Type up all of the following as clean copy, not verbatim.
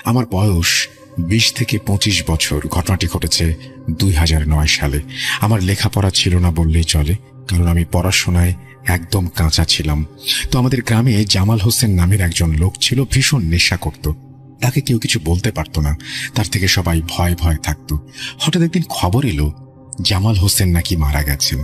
আমার বয়স 20 থেকে 25 বছর। ঘটনাটি ঘটেছে 2009 সালে। আমার লেখাপড়া ছিল না বললেই চলে, কারণ আমি পড়াশোনায় একদম কাঁচা ছিলাম। তো আমাদের গ্রামে জামাল হোসেন নামের একজন লোক ছিল, ভীষণ নেশা করত। তাকে কেউ কিছু বলতে পারত না, তার থেকে সবাই ভয় ভয় থাকত। হঠাৎ একদিন খবর এলো জামাল হোসেন নাকি মারা গেছেন।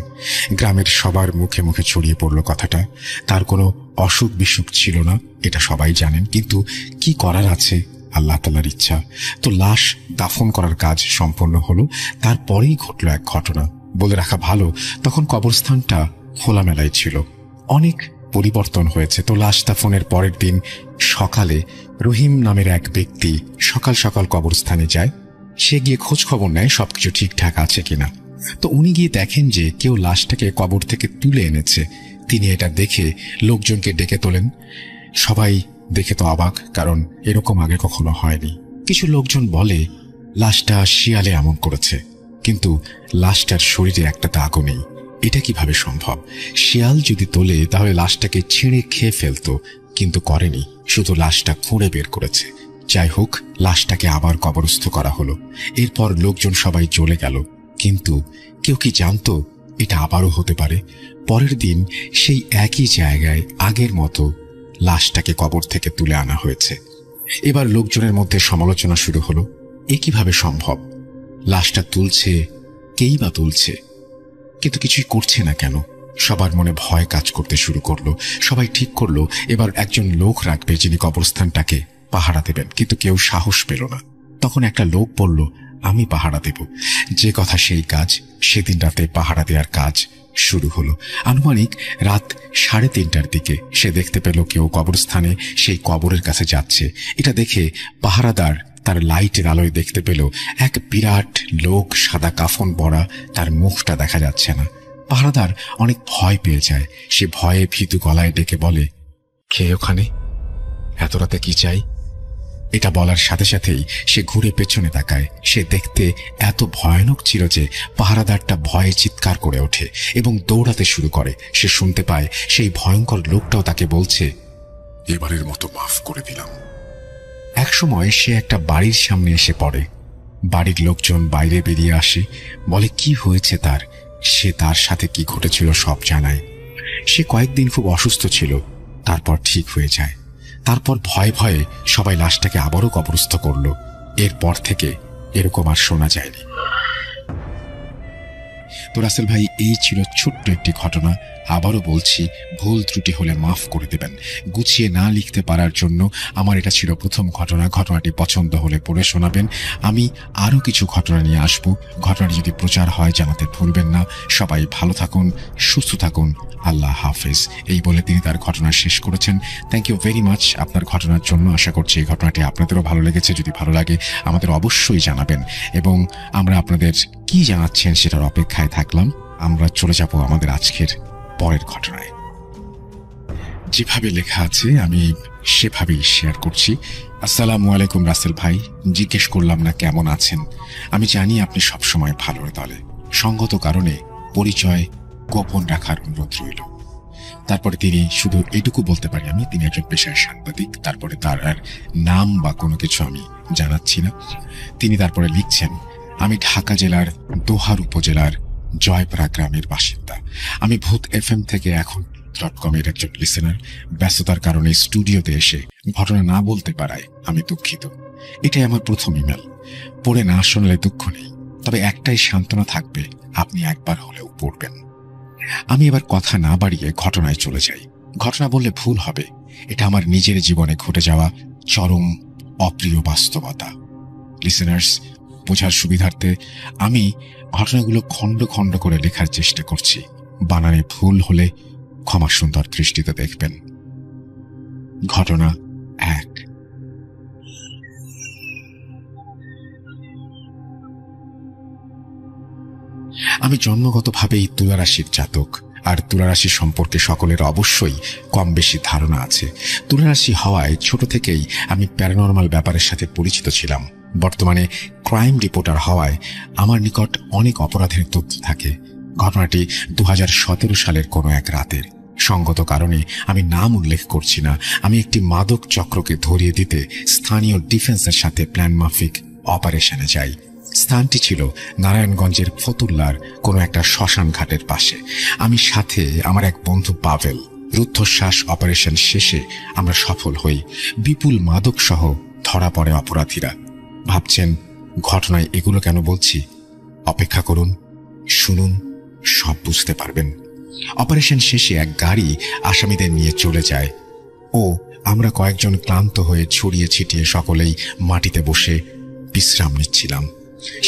গ্রামের সবার মুখে মুখে ছড়িয়ে পড়ল কথাটা। তার কোনো অসুখ বিসুখ ছিল না, এটা সবাই জানেন, কিন্তু কি করার আছে, আল্লাহ তাআলার ইচ্ছা। তো লাশ দাফন করার কাজ সম্পন্ন হলো। তারপরেই ঘটল এক ঘটনা। বলে রাখা ভালো, তখন কবরস্থানটা খোলামেলায় ছিল। অনেক পরিবর্তন হয়েছে। তো লাশ দাফনের পরের দিন সকালে রহিম নামের এক ব্যক্তি সকাল সকাল কবরস্থানে যায়। সে গিয়ে খোঁজ খবর নেয় সবকিছু ঠিকঠাক আছে কিনা। তো উনি গিয়ে দেখেন যে কেউ লাশটাকে কবর থেকে তুলে এনেছে। তিনি এটা দেখে লোকজনকে ডেকে তোলেন। সবাই দেখে তো অবাক, কারণ এরকম আগে কখনো হয়নি। কিছু লোকজন বলে লাশটা শিয়ালে এমন করেছে, কিন্তু লাশটার শরীরে একটা দাগও নেই। এটা কিভাবে সম্ভব? শিয়াল যদি তোলে তাহলে লাশটাকে ছিঁড়ে খেয়ে ফেলতো, কিন্তু করেনি, শুধু লাশটা খুঁড়ে বের করেছে। যাই হোক, লাশটাকে আবার কবরস্থ করা হলো। এরপর লোকজন সবাই চলে গেল, কিন্তু কেউ কি জানতো এটা আবারও হতে পারে? পরের দিন সেই একই জায়গায় আগের মতো লাশটাকে কবর থেকে তুলে আনা হয়েছে। এবার লোকজনের মধ্যে সমালোচনা শুরু হলো, এ কিভাবে সম্ভব? লাশটা তুলছে কেই বা তুলছে, কিন্তু কিছুই করছে না কেন? সবার মনে ভয় কাজ করতে শুরু করলো। সবাই ঠিক করলো এবার একজন লোক রাখবে যিনি কবরস্থানটাকে পাহারা দেবেন, কিন্তু কেউ সাহস পেল না। তখন একটা লোক বলল, আমি পাহারা দেব। যে কথা সেই কাজ। সেদিন রাতে পাহারা দেওয়ার কাজ শুরু হলো। আনুমানিক রাত 3:30টার দিকে সে দেখতে পেল কেউ কবরস্থানে সেই কবরের কাছে যাচ্ছে। এটা দেখে পাহারাদার তার লাইটের আলোয় দেখতে পেল এক বিরাট লোক, সাদা কাফন পরা, তার মুখটা দেখা যাচ্ছে না। পাহারাদার অনেক ভয় পেয়ে যায়। সে ভয়ে ভীতু গলায় ডেকে বলে, কে ওখানে? এত রাতে কি চাই? এটা বলার সাথে সাথেই সে ঘুরে পেছনে তাকায়। সে দেখতে এত ভয়ানক ছিল যে পাহারাদারটা ভয়ে চিৎকার করে ওঠে এবং দৌড়াতে শুরু করে। সে শুনতে পায় সেই ভয়ঙ্কর লোকটাও তাকে বলছে, এবারের মতো মাফ করে দিলাম। একসময় সে একটা বাড়ির সামনে এসে পড়ে। বাড়ির লোকজন বাইরে বেরিয়ে আসে, বলে কি হয়েছে তার। সে তার সাথে কি ঘটেছিল সব জানায়। সে কয়েকদিন খুব অসুস্থ ছিল, তারপর ঠিক হয়ে যায়। তারপর ভয়ে ভয়ে সবাই লাশটাকে আবারও কবরস্থ করলো। এরপর থেকে এরকম আর শোনা যায়নি। তো রাসেল ভাই, এই ছিল ছোট্ট একটি ঘটনা। আবারও বলছি, ভুল ত্রুটি হলে মাফ করে দেবেন। গুছিয়ে না লিখতে পারার জন্য আমার এটা ছিল প্রথম ঘটনা। ঘটনাটি পছন্দ হলে পড়ে শোনাবেন। আমি আরও কিছু ঘটনা নিয়ে আসব। ঘটনাটি যদি প্রচার হয় জানাতে ভুলবেন না। সবাই ভালো থাকুন, সুস্থ থাকুন, আল্লাহ হাফেজ। এই বলে তিনি তার ঘটনা শেষ করেছেন। থ্যাংক ইউ ভেরি মাচ আপনার ঘটনার জন্য। আশা করছি এই ঘটনাটি আপনাদেরও ভালো লেগেছে। যদি ভালো লাগে আমাদের অবশ্যই জানাবেন, এবং আমরা আপনাদের কি জানাচ্ছেন সেটার অপেক্ষায় থাকলাম। আমরা চলে যাব আমাদের আজকের পরের ঘটনায়। যেভাবে লেখা আছে আমি সেভাবেই শেয়ার করছি। আসসালামু আলাইকুম রাসেল ভাই, জিজ্ঞেস করলাম না কেমন আছেন। আমি জানি আপনি সবসময় ভালোর দলে। সঙ্গত কারণে পরিচয় গোপন রাখার অনুরোধ রইল। তারপরে তিনি শুধু এটুকু বলতে পারি আমি, তিনি একজন পেশায় সাংবাদিক। তারপরে তার আর নাম বা কোনো কিছু আমি জানাচ্ছি না। তিনি তারপরে লিখছেন, আমি ঢাকা জেলার দোহার উপজেলার জয়পাড়া গ্রামের বাসিন্দা। আমি ভূত FM থেকে এখন.com এর একজন লিসেনার। ব্যস্ততার কারণে স্টুডিওতে এসে ঘটনা না বলতে পারায় আমি দুঃখিত। এটাই আমার প্রথম ইমেল। পড়ে না শোনালে দুঃখ নেই, তবে একটাই সান্ত্বনা থাকবে, আপনি একবার হলেও পড়বেন। আমি এবার কথা না বাড়িয়ে ঘটনায় চলে যাই। ঘটনা বললে ভুল হবে, এটা আমার নিজের জীবনে ঘটে যাওয়া চরম অপ্রিয় বাস্তবতা। লিসেনার্স, বোঝার সুবিধার্থে আমি ঘটনাগুলো খণ্ড খণ্ড করে লেখার চেষ্টা করছি। বানানে ভুল হলে ক্ষমা সুন্দর দৃষ্টিতে দেখবেন। ঘটনা 1। আমি জন্মগতভাবেই তুলা রাশির জাতক, আর তুলা রাশি সম্পর্কে সকলের অবশ্যই কম বেশি ধারণা আছে। তুলা রাশি হওয়ায় ছোট থেকেই আমি প্যারানর্মাল ব্যাপারের সাথে পরিচিত ছিলাম। বর্তমানে ক্রাইম রিপোর্টার হওয়ায় আমার নিকট অনেক অপরাধের তথ্য থাকে। ঘটনাটি 2017 সালের কোনো এক রাতের। সঙ্গত কারণে আমি নাম উল্লেখ করছি না, আমি একটি মাদক চক্রকে ধরিয়ে দিতে স্থানীয় ডিফেন্সের সাথে প্ল্যান মাফিক অপারেশনে যাই। স্থানটি ছিল নারায়ণগঞ্জের ফতুল্লার কোনো একটা শ্মশান ঘাটের পাশে। আমি সাথে আমার এক বন্ধু পাভেল। রুদ্ধশ্বাস অপারেশন শেষে আমরা সফল হই। বিপুল মাদক সহ ধরা পড়ে অপরাধীরা। ভাবছেন ঘটনায় এগুলো কেন বলছি? অপেক্ষা করুন, শুনুন, সব বুঝতে পারবেন। অপারেশন শেষে এক গাড়ি আসামিদের নিয়ে চলে যায় ও আমরা কয়েকজন ক্লান্ত হয়ে ছড়িয়ে ছিটিয়ে সকলেই মাটিতে বসে বিশ্রাম নিচ্ছিলাম।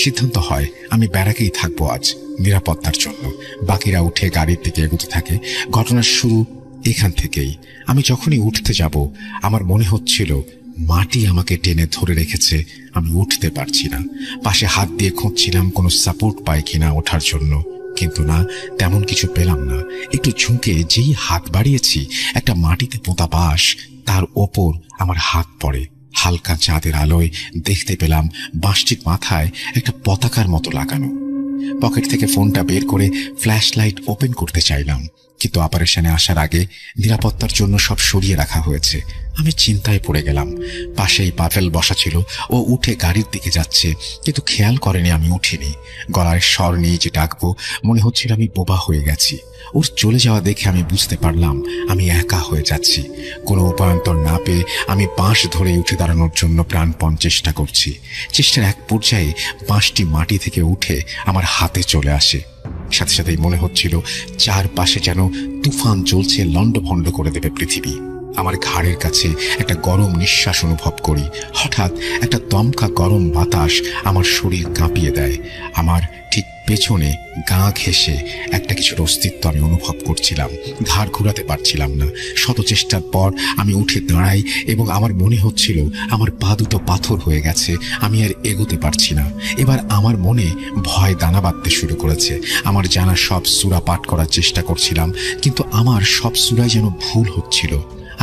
সিদ্ধান্ত হয় আমি ব্যারাকেই থাকবো আজ, নিরাপত্তার জন্য। বাকিরা উঠে গাড়ির দিকে এগোতে থাকে। ঘটনার শুরু এখান থেকেই। আমি যখনই উঠতে যাব আমার মনে হচ্ছিল মাটি আমাকে টেনে ধরে রেখেছে, আমি উঠতে পারছি না। পাশে হাত দিয়ে খুঁজছিলাম কোনো সাপোর্ট পাই কিনা ওঠার জন্য, কিন্তু না, তেমন কিছু পেলাম না। একটু ঝুঁকে যেই হাত বাড়িয়েছি, একটা মাটিতে পোতা বাঁশ, তার ওপর আমার হাত পড়ে। হালকা চাঁদের আলোয় দেখতে পেলাম বাঁশটির মাথায় একটা পতাকার মতো লাগানো। পকেট থেকে ফোনটা বের করে ফ্ল্যাশ লাইট ওপেন করতে চাইলাম, কিন্তু অপারেশনে আসার আগে নিরাপত্তার জন্য সব সরিয়ে রাখা হয়েছে। আমি চিন্তায় পড়ে গেলাম। পাশেই পাভেল বসা ছিল, ও উঠে গাড়ির দিকে যাচ্ছে, কিন্তু খেয়াল করেনি আমি উঠিনি। গলার স্বর নিয়ে যে ডাকবো, মনে হচ্ছিল আমি বোবা হয়ে গেছি। ওর চলে যাওয়া দেখে আমি বুঝতে পারলাম আমি একা হয়ে যাচ্ছি। কোনো উপায়ন্তর না পেয়ে আমি বাঁশ ধরে উঠে দাঁড়ানোর জন্য প্রাণপণ চেষ্টা করছি। চেষ্টার এক পর্যায়ে বাঁশটি মাটি থেকে উঠে আমার হাতে চলে আসে। সাথে সাথেই মনে হচ্ছিল চারপাশে যেন তুফান চলছে, লন্ডভন্ড করে দেবে পৃথিবী। আমার ঘাড়ের কাছে একটা গরম নিঃশ্বাস অনুভব করি। হঠাৎ একটা দমকা গরম বাতাস আমার শরীর কাঁপিয়ে দেয়। আমার ঠিক পেছনে গা ঘেঁষে একটা কিছুর অস্তিত্ব আমি অনুভব করছিলাম। ঘাড় ঘুরাতে পারছিলাম না। শত চেষ্টার পর আমি উঠে দাঁড়াই এবং আমার মনে হচ্ছিল আমার পা দুটো পাথর হয়ে গেছে, আমি আর এগোতে পারছি না। এবার আমার মনে ভয় দানা বাঁধতে শুরু করেছে। আমার জানা সব সূরা পাঠ করার চেষ্টা করছিলাম, কিন্তু আমার সব সূরাই যেন ভুল হচ্ছিল।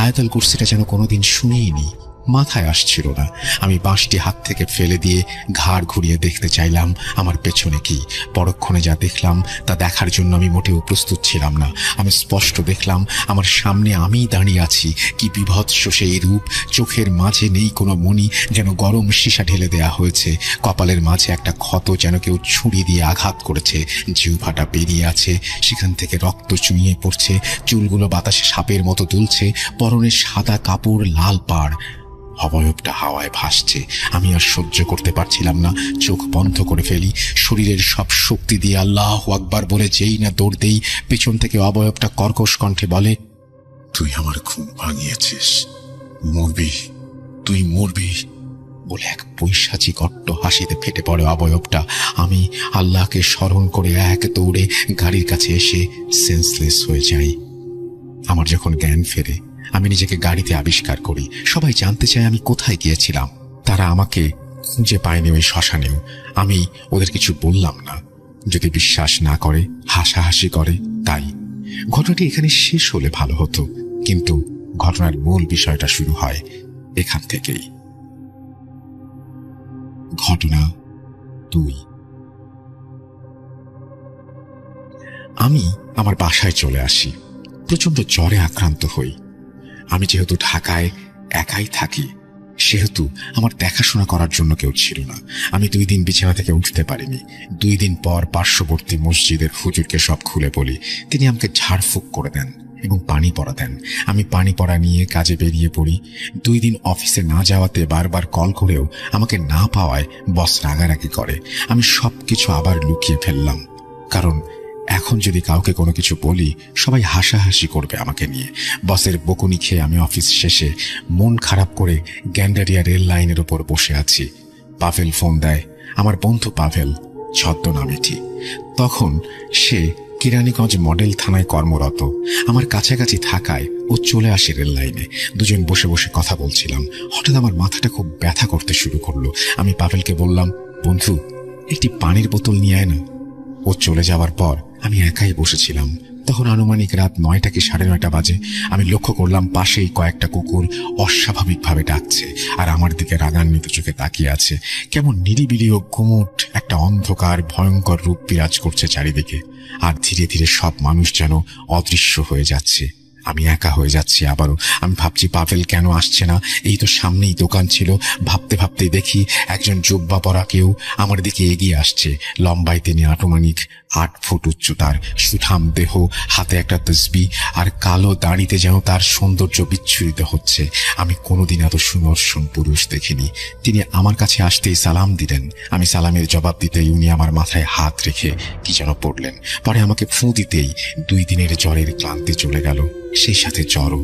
আয়াতুল কুরসিটা যেন কোনোদিন শুনিনি, মাথায় আসছিল না। আমি বাঁশটি হাত থেকে ফেলে দিয়ে ঘাড় ঘুরিয়ে দেখতে চাইলাম আমার পেছনে কি। পরক্ষণে যা দেখলাম তা দেখার জন্য আমি মোটেও প্রস্তুত ছিলাম না। আমি স্পষ্ট দেখলাম আমার সামনে আমিই দাঁড়িয়ে আছি। কি বিভৎস সেই রূপ! চোখের মাঝে নেই কোনো মণি, যেন গরম সীসা ঢেলে দেয়া হয়েছে। কপালের মাঝে একটা ক্ষত, যেন কেউ ছুরি দিয়ে আঘাত করেছে। জিহ্বাটা বেরিয়ে আছে, সেখান থেকে রক্ত চুইয়ে পড়ছে। চুলগুলো বাতাসে সাপের মতো দুলছে। পরনে সাদা কাপড়, লাল পাড়। অবয়বটা হাওয়ায় ভাসছে। আমি আর সহ্য করতে পারছিলাম না। চোখ বন্ধ করে ফেলি। শরীরের সব শক্তি দিয়ে আল্লাহু আকবার বলে যেই না দৌড় দেই, পেছন থেকে অবয়বটা কর্কশ কণ্ঠে বলে, তুই আমার ঘুম ভাঙিয়েছিস, মরবি, তুই মরবি বলে এক পৈশাচিক অট্ট হাসিতে ফেটে পড়ে অবয়বটা। আমি আল্লাহকে স্মরণ করে এক দৌড়ে গাড়ির কাছে এসে সেন্সলেস হয়ে যাই। আমার যখন জ্ঞান ফেরে, আমি নিজেকে গাড়িতে আবিষ্কার করি। সবাই জানতে চায় আমি কোথায় গিয়েছিলাম। তারা আমাকে খুঁজে পায়নি ওই শ্মশানেও। আমি ওদের কিছু বললাম না। যদি বিশ্বাস না করে, হাসাহাসি করে, তাই। ঘটনাটি এখানে শেষ হলে ভালো হতো, কিন্তু ঘটনার মূল বিষয়টা শুরু হয় এখান থেকেই। ঘটনা 2। আমি আমার বাসায় চলে আসি। প্রচন্ড জ্বরে আক্রান্ত হই। আমি যেহেতু ঢাকায় একাই থাকি, সেহেতু আমার দেখাশোনা করার জন্য কেউ ছিল না। আমি 2 দিন বিছানা থেকে উঠতে পারিনি। 2 দিন পর পার্শ্ববর্তী মসজিদের হুজুরকে সব খুলে বলি। তিনি আমাকে ঝাড়ফুঁক করে দেন এবং পানি পড়া দেন। আমি পানি পড়া নিয়ে কাজে বেরিয়ে পড়ি। 2 দিন অফিসে না যাওয়াতে বারবার কল করেও আমাকে না পাওয়ায় বস রাগারাগি করে। আমি সবকিছু আবার লুকিয়ে ফেললাম, কারণ এখন যদি কাউকে কোনো কিছু বলি, সবাই হাসাহাসি করবে আমাকে নিয়ে। বসের বকুনি খেয়ে আমি অফিস শেষে মন খারাপ করে গ্যান্ডারিয়া রেল লাইনের ওপর বসে আছি। পাভেল ফোন দেয়। আমার বন্ধু পাভেল, ছদ্মনামেটি। তখন সে কেরানীগঞ্জ মডেল থানায় কর্মরত। আমার কাছাকাছি থাকায় ও চলে আসে রেল লাইনে। দুজন বসে বসে কথা বলছিলাম। হঠাৎ আমার মাথাটা খুব ব্যথা করতে শুরু করলো। আমি পাভেলকে বললাম, বন্ধু, একটি পানির বোতল নিয়ে আয় না। ও চলে যাওয়ার পর আমি একাই বসেছিলাম। তখন আনুমানিক রাত 9টা কি 9:30 বাজে। আমি লক্ষ্য করলাম পাশেই কয়েকটা কুকুর অস্বাভাবিকভাবে ডাকছে আর আমার দিকে রাগান্বিত চোখে তাকিয়ে আছে। কেমন নিরিবিলি ও গুমোট একটা অন্ধকার ভয়ঙ্কর রূপ বিরাজ করছে চারিদিকে, আর ধীরে ধীরে সব মানুষ যেন অদৃশ্য হয়ে যাচ্ছে। আমি একা হয়ে যাচ্ছি আবারও। আমি ভাবছি পাভেল কেন আসছে না, এই তো সামনেই দোকান ছিল। ভাবতে ভাবতেই দেখি একজন জুব্বা পরা কেউ আমার দিকে এগিয়ে আসছে। লম্বায় তিনি আনুমানিক 8 ফুট উচ্চতার, সুঠাম দেহ, হাতে একটা তসবি, আর কালো দাড়িতে যেন তার সৌন্দর্য বিচ্ছুরিত হচ্ছে। আমি কোনোদিন এত সুদর্শন পুরুষ দেখিনি। তিনি আমার কাছে আসতেই সালাম দিলেন। আমি সালামের জবাব দিতেই উনি আমার মাথায় হাত রেখে কি যেন পড়লেন। পরে আমাকে ফু দিতেই 2 দিনের জ্বরের ক্লান্তি চলে গেল, সেই সাথে জ্বরও।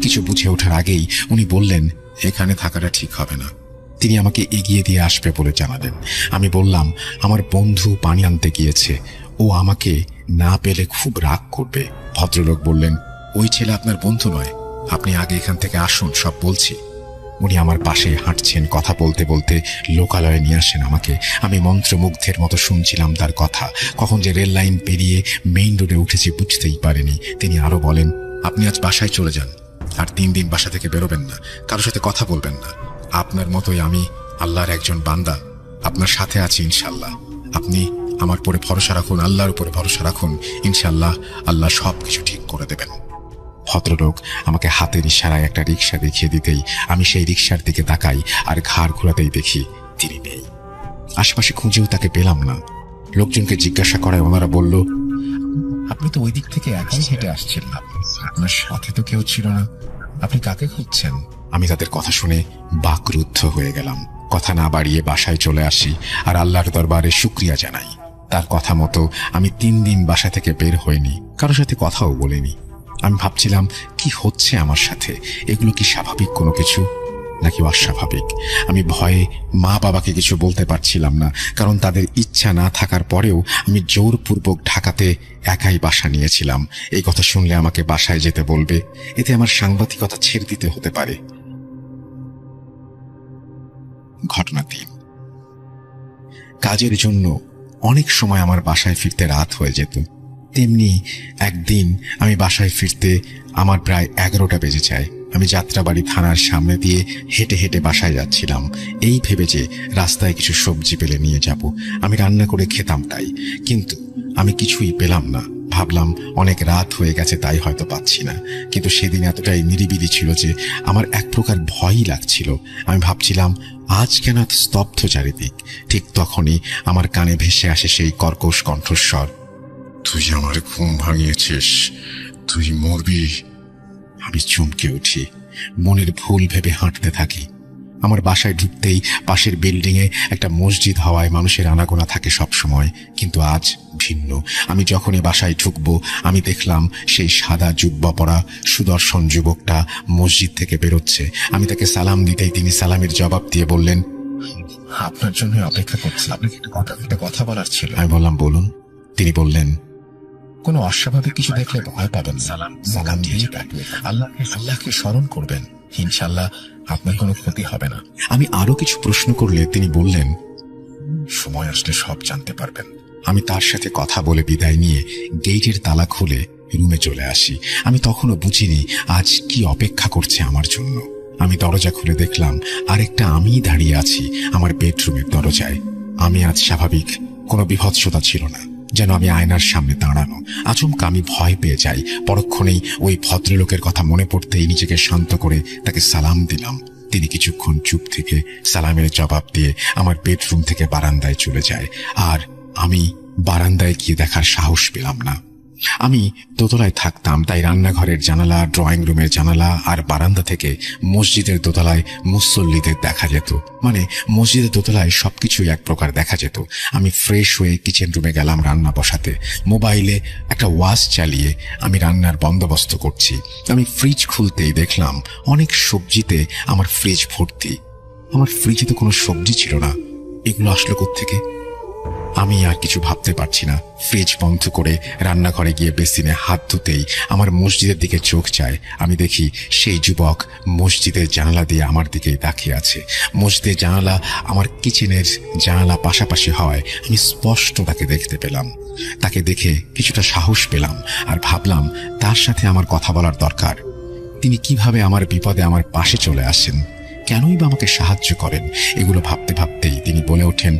কিছু বুঝে ওঠার আগেই উনি বললেন, এখানে থাকাটা ঠিক হবে না। তিনি আমাকে এগিয়ে দিয়ে আসবে বলে জানালেন। আমি বললাম, আমার বন্ধু পানি আনতে গিয়েছে, ও আমাকে না পেলে খুব রাগ করবে। ভদ্রলোক বললেন, ওই ছেলে আপনার বন্ধু নয়, আপনি আগে এখান থেকে আসুন, সব বলছি। উনি আমার পাশে হাঁটছেন, কথা বলতে বলতে লোকালয়ে নিয়ে আসেন আমাকে। আমি মন্ত্রমুগ্ধের মতো শুনছিলাম তার কথা। কখন যে রেল লাইন পেরিয়ে মেইন রোডে উঠেছি বুঝতেই পারিনি। তিনি আরো বলেন, আপনি আজ বাসায় চলে যান, আর 3 দিন বাসা থেকে বেরোবেন না, কারোর সাথে কথা বলবেন না। আপনার মতোই আমি আল্লাহর একজন বান্দা, আপনার সাথে আছি ইনশাল্লাহ। আপনি আমার উপরে ভরসা রাখুন, আল্লাহর উপরে ভরসা রাখুন, ইনশাল্লাহ আল্লাহ সবকিছু ঠিক করে দেবেন। ভদ্রলোক আমাকে হাতের ইশারায় একটা রিক্সা দেখিয়ে দিতেই আমি সেই রিক্সার দিকে তাকাই, আর ঘাড় ঘোরাতেই দেখি তিনি নেই। আশেপাশে খুঁজেও তাকে পেলাম না। লোকজনকে জিজ্ঞাসা করায় ওনারা বলল, আপনি তো ওই দিক থেকে একাই হেঁটে আসছিলেন, আপনার সাথে তো কেউ ছিল না, আপনি কাকে খুঁজছেন? আমি তাদের কথা শুনে বাকরুদ্ধ হয়ে গেলাম। কথা না বাড়িয়ে বাসায় চলে আসি আর আল্লাহর দরবারে শুকরিয়া জানাই। তার কথা মতো আমি 3 দিন বাসা থেকে বের হইনি, কারোর সাথে কথাও বলিনি। আমি ভাবছিলাম, কি হচ্ছে আমার সাথে? এগুলো কি স্বাভাবিক কোনো কিছু নাকি অস্বাভাবিক? আমি ভয়ে মা বাবাকে কিছু বলতে পারছিলাম না, কারণ তাদের ইচ্ছা না থাকার পরেও আমি জোরপূর্বক ঢাকাতে একাই বাসা নিয়েছিলাম। এই কথা শুনলে আমাকে বাসায় যেতে বলবে, এতে আমার সাংবাদিকতা ছেড়ে দিতে হতে পারে। ঘটনা 3। কাজের জন্য অনেক সময় আমার বাসায় ফিরতে রাত হয়ে যেত। তেমনি একদিন আমি বাসায় ফিরতে আমার প্রায় 11টা বেজে যায়। আমি যাত্রাবাড়ি থানার সামনে দিয়ে হেঁটে হেঁটে বাসায় যাচ্ছিলাম, এই ভেবে যে রাস্তায় কিছু সবজি পেলে নিয়ে যাব, আমি রান্না করে খেতাম তাই। কিন্তু আমি কিছুই পেলাম না। ভাবলাম অনেক রাত হয়ে গেছে তাই হয়তো পাচ্ছি না। কিন্তু সেদিন এতটাই নিরিবিলি ছিল যে আমার এক প্রকার ভয়ই লাগছিল। আমি ভাবছিলাম, আজ কেন এত স্তব্ধ চারিদিক? ঠিক তখনই আমার কানে ভেসে আসে সেই কর্কশ কণ্ঠস্বর, তুই আমার ঘুম ভাঙিয়েছিস, তুই মরবি। আমি চমকে উঠি, মনের ভুল ভেবে হাঁটতে থাকি। আমার বাসায় ঢুকতেই পাশের বিল্ডিং এ একটা মসজিদ হওয়ায় মানুষের আনাগোনা থাকে সব সময়, কিন্তু আজ ভিন্ন। আমি যখনই বাসায় ঢুকবো আমি দেখলাম সেই সাদা জুব্বা পরা সুদর্শন যুবকটা মসজিদ থেকে বেরোচ্ছে। আমি তাকে সালাম দিতেই তিনি সালামের জবাব দিয়ে বললেন, আপনার জন্য অপেক্ষা করছি, আপনাকে একটা কথা বলার ছিল। আমি বললাম, বলুন। তিনি বললেন, কোনো অস্বাভাবিক কিছু দেখলে ভয় পাবেন, সালাম দিয়ে আল্লাহকে স্মরণ করবেন, ইনশাল্লাহ আপনার কোনো ক্ষতি হবে না। আমি আরো কিছু প্রশ্ন করলে তিনি বললেন, সময় আসলে সব জানতে পারবেন। আমি তার সাথে কথা বলে বিদায় নিয়ে গেটের তালা খুলে রুমে চলে আসি। আমি তখনও বুঝিনি আজ কি অপেক্ষা করছে আমার জন্য। আমি দরজা খুলে দেখলাম আরেকটা আমি দাঁড়িয়ে আছি আমার বেডরুমের দরজায়। আমি আজ স্বাভাবিক, কোনো বিভৎসতা ছিল না, যেন আমি আয়নার সামনে দাঁড়ানো। আচমকা আমি ভয় পেয়ে যাই। পরক্ষণেই ওই ভদ্রলোকের কথা মনে পড়তেই নিজেকে শান্ত করে তাকে সালাম দিলাম। তিনি কিছুক্ষণ চুপ থেকে সালামের জবাব দিয়ে আমার বেডরুম থেকে বারান্দায় চলে যায়, আর আমি বারান্দায় গিয়ে দেখার সাহস পেলাম না। আমি দোতলায় থাকতাম, তাই রান্নাঘরের জানালা, ড্রয়িং রুমের জানালা আর বারান্দা থেকে মসজিদের দোতলায় মুসল্লিদের দেখা যেত। মানে মসজিদের দোতলায় সবকিছুই এক প্রকার দেখা যেত। আমি ফ্রেশ হয়ে কিচেন রুমে গেলাম রান্না বসাতে। মোবাইলে একটা ওয়াচ চালিয়ে আমি রান্নার বন্দোবস্ত করছি। আমি ফ্রিজ খুলতেই দেখলাম অনেক সবজিতে আমার ফ্রিজ ভর্তি। আমার ফ্রিজে তো কোনো সবজি ছিল না, এগুলো আসলো কোত্থেকে? আমি আর কিছু ভাবতে পারছি না। ফ্রিজ বন্ধ করে রান্নাঘরে গিয়ে বেসিনে হাত ধুতেই আমার মসজিদের দিকে চোখ যায়। আমি দেখি সেই যুবক মসজিদের জানালা দিয়ে আমার দিকেই তাকিয়ে আছে। মসজিদের জানালা আমার কিচেনের জানালা পাশাপাশি হওয়ায় আমি স্পষ্ট তাকে দেখতে পেলাম। তাকে দেখে কিছুটা সাহস পেলাম আর ভাবলাম তার সাথে আমার কথা বলার দরকার। তিনি কিভাবে আমার বিপদে আমার পাশে চলে আসেন, কেনই বা আমাকে সাহায্য করেন? এগুলো ভাবতে ভাবতেই তিনি বলে ওঠেন,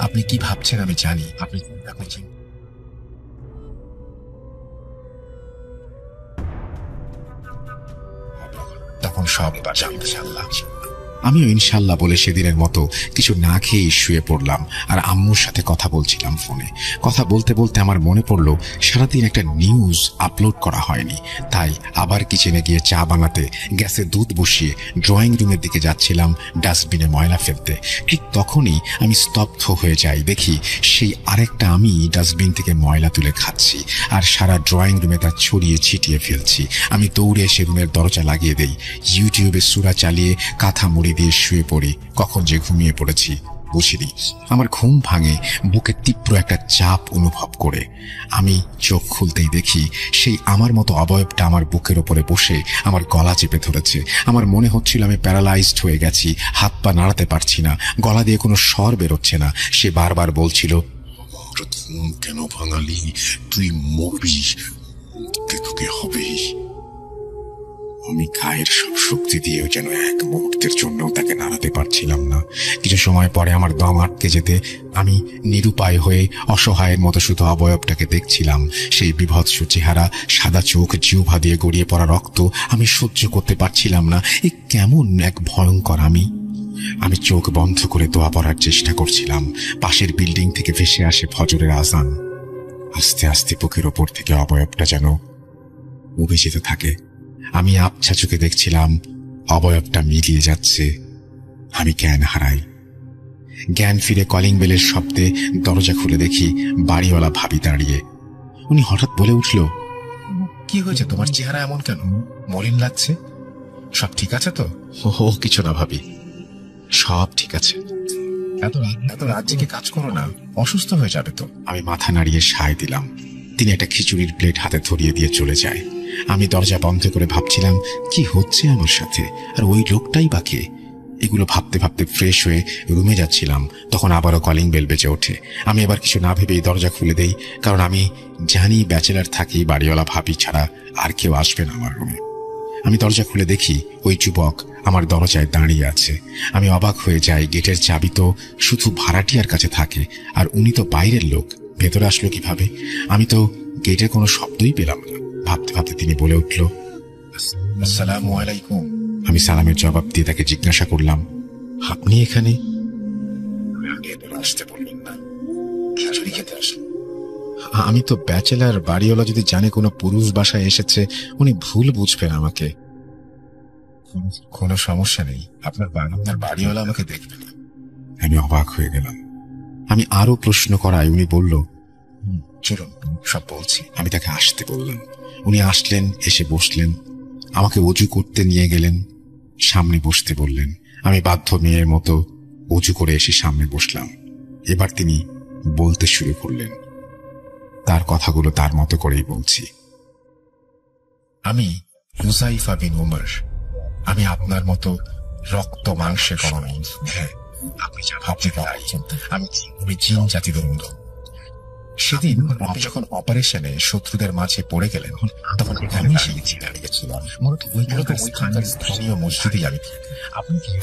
আপনি কি ভাবছেন আমি জানি, আপনি চিন্তা করছেন। সব জানতে ইনশাআল্লাহ। আমিও ইনশাল্লাহ বলে সেদিনের মতো কিছু না খেয়েই শুয়ে পড়লাম আর আম্মুর সাথে কথা বলছিলাম ফোনে। কথা বলতে বলতে আমার মনে পড়লো সারাদিন একটা নিউজ আপলোড করা হয়নি, তাই আবার কিচেনে গিয়ে চা বানাতে গ্যাসে দুধ বসিয়ে ড্রয়িং রুমের দিকে যাচ্ছিলাম ডাস্টবিনে ময়লা ফেলতে। ঠিক তখনই আমি স্তব্ধ হয়ে যাই, দেখি সেই আরেকটা আমি ডাস্টবিন থেকে ময়লা তুলে খাচ্ছি আর সারা ড্রয়িং রুমে তা ছড়িয়ে ছিটিয়ে ফেলছি। আমি দৌড়ে এসে রুমের দরজা লাগিয়ে দেই, ইউটিউবে সূরা চালিয়ে কাঁথা মুড়ি দিয়ে শুয়ে পড়ি। কখন যে ঘুমিয়ে পড়েছি বুঝিনি। আমার ঘুম ভাঙে বুকে তীব্র একটা চাপ অনুভব করে। আমি চোখ খুলতেই দেখি সেই আমার মতো অবয়বটা আমার বুকের ওপরে বসে আমার গলা চেপে ধরেছে। আমার মনে হচ্ছিল আমি প্যারালাইজড হয়ে গেছি, হাত পা নাড়াতে পারছি না, গলা দিয়ে কোনো স্বর বেরোচ্ছে না। সে বারবার বলছিল, কেন ভাঙালি, তুই মরবি, তোকে হবেই। আমি গায়ের সব শক্তি দিয়েও যেন এক মুহূর্তের জন্য তাকে নাড়াতে পারছিলাম না। কিছু সময় পরে আমার দম আটকে যেতে আমি নিরুপায় হয়ে অসহায়ের মতো শুধু অবয়বটাকে দেখছিলাম। সেই বিভৎস চেহারা, সাদা চোখ, জিহ্বা দিয়ে গড়িয়ে পড়া রক্ত আমি সহ্য করতে পারছিলাম না। এ কেমন এক ভয়ঙ্কর আমি চোখ বন্ধ করে দোয়া পড়ার চেষ্টা করছিলাম। পাশের বিল্ডিং থেকে ভেসে আসে ফজরের আজান। আস্তে আস্তে বুকের ওপর থেকে অবয়বটা যেন উবে যেতে থাকে। আমি আবছা চোখে দেখছিলাম অবয়বটা মিলিয়ে যাচ্ছে। আমি জ্ঞান হারাই। জ্ঞান ফিরে কলিং বেলের শব্দে দরজা খুলে দেখি বাড়িওয়ালা ভাবি দাঁড়িয়ে। উনি হঠাৎ বলে উঠল, কি হয়েছে তোমার, চেহারা এমন কেন, মলিন লাগছে, সব ঠিক আছে তো? ও কিছু না ভাবি, সব ঠিক আছে। এত রাত জেগে কাজ করো না, অসুস্থ হয়ে যাবে তো। আমি মাথা নাড়িয়ে সায় দিলাম। তিনি একটা খিচুড়ির প্লেট হাতে ধরিয়ে দিয়ে চলে যায়। আমি দরজা বন্ধ করে ভাবছিলাম কি হচ্ছে আমার সাথে, আর ওই লোকটাই বা কে। এগুলো ভাবতে ভাবতে ফ্রেশ হয়ে রুমে যাচ্ছিলাম, তখন আবারও কলিং বেল বেজে ওঠে। আমি এবার কিছু না ভেবেই দরজা খুলে দেই, কারণ আমি জানি ব্যাচেলার থাকি, বাড়িওয়ালা ভাবি ছাড়া আর কেউ আসবে না আমার রুমে। আমি দরজা খুলে দেখি ওই যুবক আমার দরজায় দাঁড়িয়ে আছে। আমি অবাক হয়ে যাই, গেটের চাবি তো শুধু ভাড়াটিয়ার কাছে থাকে, আর উনি তো বাইরের লোক, ভেতরে আসলো কিভাবে? আমি তো গেটের কোনো শব্দই পেলাম না। ভাবতে ভাবতে তিনি বলে উঠল, আসসালামু আলাইকুম। আমি সালামের জবাব দিয়ে তাকে জিজ্ঞাসা করলাম, আপনি এখানে? আসতে বললেন না, খিচুড়ি খেতে আসেন। আমি তো ব্যাচেলার, বাড়িওয়ালা যদি জানে কোনো পুরুষ বাসায় এসেছে উনি ভুল বুঝবেন আমাকে। কোনো সমস্যা নেই, আপনার বাড়িওয়ালা আমাকে দেখবে না। আমি অবাক হয়ে গেলাম। আমি আরো প্রশ্ন করায় উনি বলল, চলুন সব বলছি। আমি তাকে আসতে বললাম। উনি আসলেন, এসে বসলেন, আমাকে অজু করতে নিয়ে গেলেন, সামনে বসতে বললেন। আমি বাধ্য মেয়ের মতো অজু করে এসে সামনে বসলাম। এবার তিনি বলতে শুরু করলেন। তার কথাগুলো তার মতো করেই বলছি। আমি হুযায়ফা বিন উমর, আমি আপনার মতো রক্ত মাংসে কোনো নেই। হ্যাঁ, আপনি যা ভাবতে তাই। আমি জিন জাতির অন্ধ। সেদিন আপনি যখন অপারেশনে শত্রুদের মাঝে পড়ে গেলেন, তখন আমি সেই জিনে লেগেছিলাম। স্থানীয় মসজিদে আমি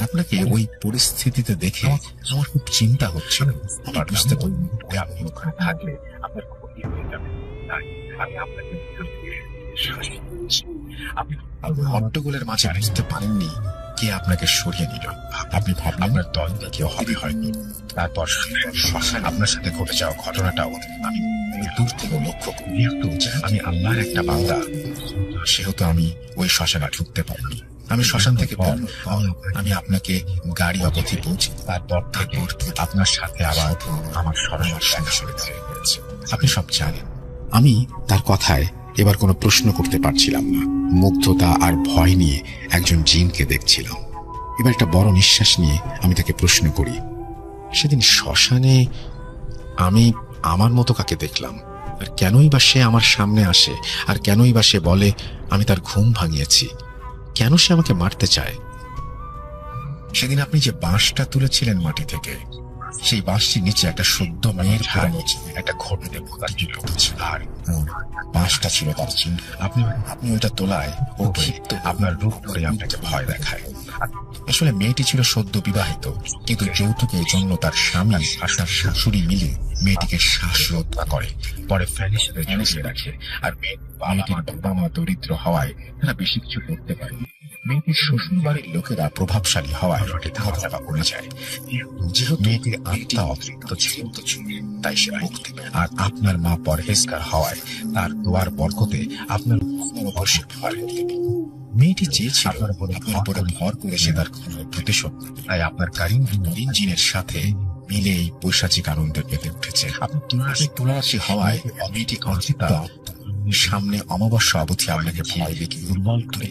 আপনাকে ওই পরিস্থিতিতে দেখে আমার খুব চিন্তা হচ্ছিল। আমার বুঝতে পারি আপনি ওখানে থাকলে আপনার ক্ষতি হয়ে যাবে, তাই আমি আপনাকে আপনি হট্টগোলের মাঝে বুঝতে পারেননি কে আপনাকে সরিয়ে নিল। আপনি ভাবলেন আপনার দল কেউ হবে হয়নি। তারপর আপনার সাথে ঘটে যাওয়া ঘটনাটাও আমি দূর থেকে লক্ষ্য করি। আমি আল্লাহর একটা বান্দা, সেহেতু আমি ওই শ্মশানে ঢুকতে পারিনি। আমি শ্মশান থেকে আমি আপনাকে গাড়ি অপথে পৌঁছে তারপর থেকে আপনার সাথে আবার আমার স্মরণের সঙ্গে হয়েছে। আপনি সব জানেন। আমি তার কথায় এবার কোনো প্রশ্ন করতে পারছিলাম না। মুগ্ধতা আর ভয় নিয়ে একজন জিনকে দেখছিলাম। এবার একটা বড় নিঃশ্বাস নিয়ে আমি তাকে প্রশ্ন করি, সেদিন শ্মশানে আমি আমার মতো কাকে দেখলাম, আর কেনই বা সে আমার সামনে আসে, আর কেনই বা সে বলে আমি তার ঘুম ভাঙিয়েছি? কেন সে আমাকে মারতে চায়? সেদিন আপনি যে বাঁশটা তুলেছিলেন মাটি থেকে, সেই বাঁশটির নিচে একটা সদ্য মেয়ের একটা ঘটতে আর বাঁশটা ছিল তার চিহ্ন। আপনি ওইটা তোলায় ও ক্ষিপ্ত আপনার রূপ ধরে আপনাকে ভয় দেখায়। আসলে মেয়েটি ছিল সদ্য বিবাহিত, কিন্তু যৌতুকের জন্য তার স্বামী আর তার শাশুড়ি মিলে মেয়েটিকে শ্বাসরোধ করে, পরে ফ্যানের সাথে ঝুলিয়ে রাখে। আর মেয়েটির বাবা মা দরিদ্র হওয়ায় তারা বেশি কিছু করতে পারে। মেয়েটির শ্বশুর বাড়ির লোকেরা প্রভাবশালী হওয়ায় ধাপা পড়ে যায়। যেহেতু মেয়েটির আত্মা অতৃপ্ত ছিল, তাই সে মুক্তি। আর আপনার মা পরহেজগার হওয়ায় তার দোয়ার বরকতে আপনার অবশ্যই পারে। মেয়েটি চেয়েছিল আপনার উপরে ভর করে সে তার প্রতিশোধ, তাই আপনার কারিম ইঞ্জিনের সাথে মিলে এই পৈশাচিক আনন্দের পেতে উঠেছে। আপনি তুলারাশি হওয়ায় মেয়েটি অচিন্তা সামনে অমাবস্যা অবধি আপনাকে ভয় দেখে দুর্বল করে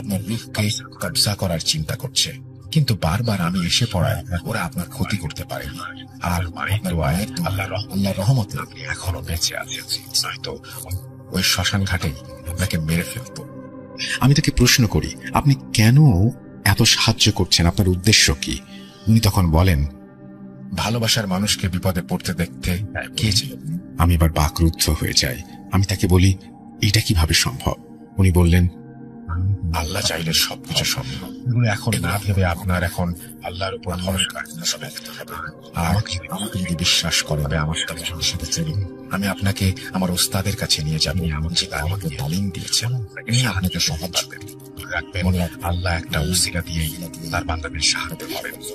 আপনার রূপকে কবজা করার চিন্তা করছে। কিন্তু বারবার আমি এসে পড়ায় ওরা আপনার ক্ষতি করতে পারেনি। আর আল্লাহ রহমতে আপনি এখনো বেঁচে আছেন, হয়তো ওই শ্মশান ঘাটেই আপনাকে মেরে ফেলত। আমি তাকে প্রশ্ন করি, আপনি কেন এত সাহায্য করছেন, আপনার উদ্দেশ্য কি? উনি তখন বলেন, ভালোবাসার মানুষকে বিপদে পড়তে দেখতে কে চায়। আমি এবার বাকরুদ্ধ হয়ে যাই। আমি তাকে বলি, এটা কিভাবে সম্ভব? উনি বললেন, আল্লাহ চাইলে সবকিছু সম্ভব। এগুলো এখন না ভেবে আপনার এখন আল্লাহর উপর ভরসা রাখতে হবে। আর আমাকে যদি বিশ্বাস করবে আমার সাথে চলুন, আমি আপনাকে আমার ওস্তাদের কাছে নিয়ে যাবো, যে আমাকে তালিম দিয়েছেন, আপনাকে সাহায্য রাখবেন। আল্লাহ একটা উসিলা দিয়ে তার বান্দাদের সাহায্য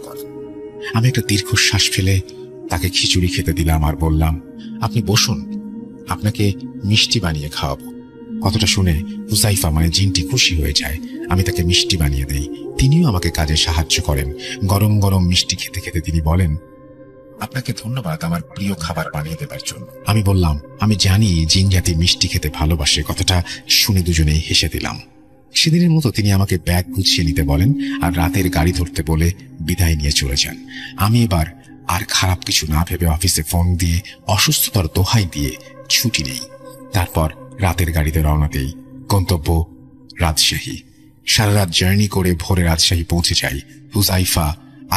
করেন। আমি একটা দীর্ঘশ্বাস ফেলে তাকে খিচুড়ি খেতে দিলাম আর বললাম, আপনি বসুন, আপনাকে মিষ্টি বানিয়ে খাওয়াবো। কথাটা শুনে হুজাইফা জিনটি খুশি হয়ে যায়। আমি তাকে মিষ্টি বানিয়ে দেই, তিনিও আমাকে কাজে সাহায্য করেন। গরম গরম মিষ্টি খেতে খেতে তিনি বলেন, আপনাকে ধন্যবাদ আমার প্রিয় খাবার বানিয়ে দেবার জন্য। আমি বললাম, আমি জানি জিন জাতি মিষ্টি খেতে ভালোবাসে। কথাটা শুনে দুজনেই হেসে দিলাম। সেদিনের মতো তিনি আমাকে ব্যাগ গুছিয়ে নিতে বলেন আর রাতের গাড়ি ধরতে বলে বিদায় নিয়ে চলে যান। আমি এবার আর খারাপ কিছু না ভেবে অফিসে ফোন দিয়ে অসুস্থতার দোহাই দিয়ে ছুটি নেই। তারপর রাতের গাড়িতে রওনা দেই। গন্তব্য রাজশাহী। সারা রাত জার্নি করে ভোরে রাজশাহী পৌঁছে যাই। হুজাইফা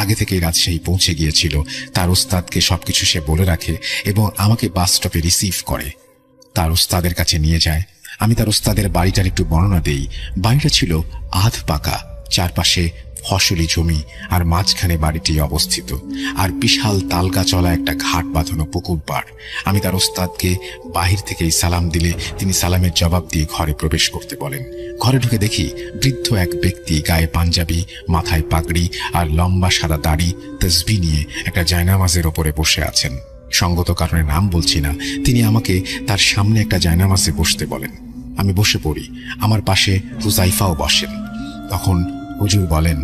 আগে থেকেই রাজশাহী পৌঁছে গিয়েছিল। তার ওস্তাদকে সবকিছু সে বলে রাখে এবং আমাকে বাস স্টপে রিসিভ করে তার ওস্তাদের কাছে নিয়ে যায়। আমি তার ওস্তাদের বাড়িটার একটু বর্ণনা দেই। বাড়িটা ছিল আধ পাকা, চারপাশে ফসলি জমি আর মাঝখানে বাড়িটি অবস্থিত, আর বিশাল তালগা চলা একটা ঘাট বাঁধানো পুকুর পাড়। আমি তার ওস্তাদকে বাহির থেকেই সালাম দিলে তিনি সালামের জবাব দিয়ে ঘরে প্রবেশ করতে বলেন। ঘরে ঢুকে দেখি বৃদ্ধ এক ব্যক্তি, গায়ে পাঞ্জাবি, মাথায় পাগড়ি আর লম্বা সাদা দাড়ি, তসবিহ নিয়ে একটা জায়নামাজের ওপরে বসে আছেন। সঙ্গত কারণে নাম বলছি না। তিনি আমাকে তার সামনে একটা জায়নামাজে বসতে বলেন। আমি বসে পড়ি। আমার পাশে হুজাইফাও বসেন। তখন হুজুর বলেন,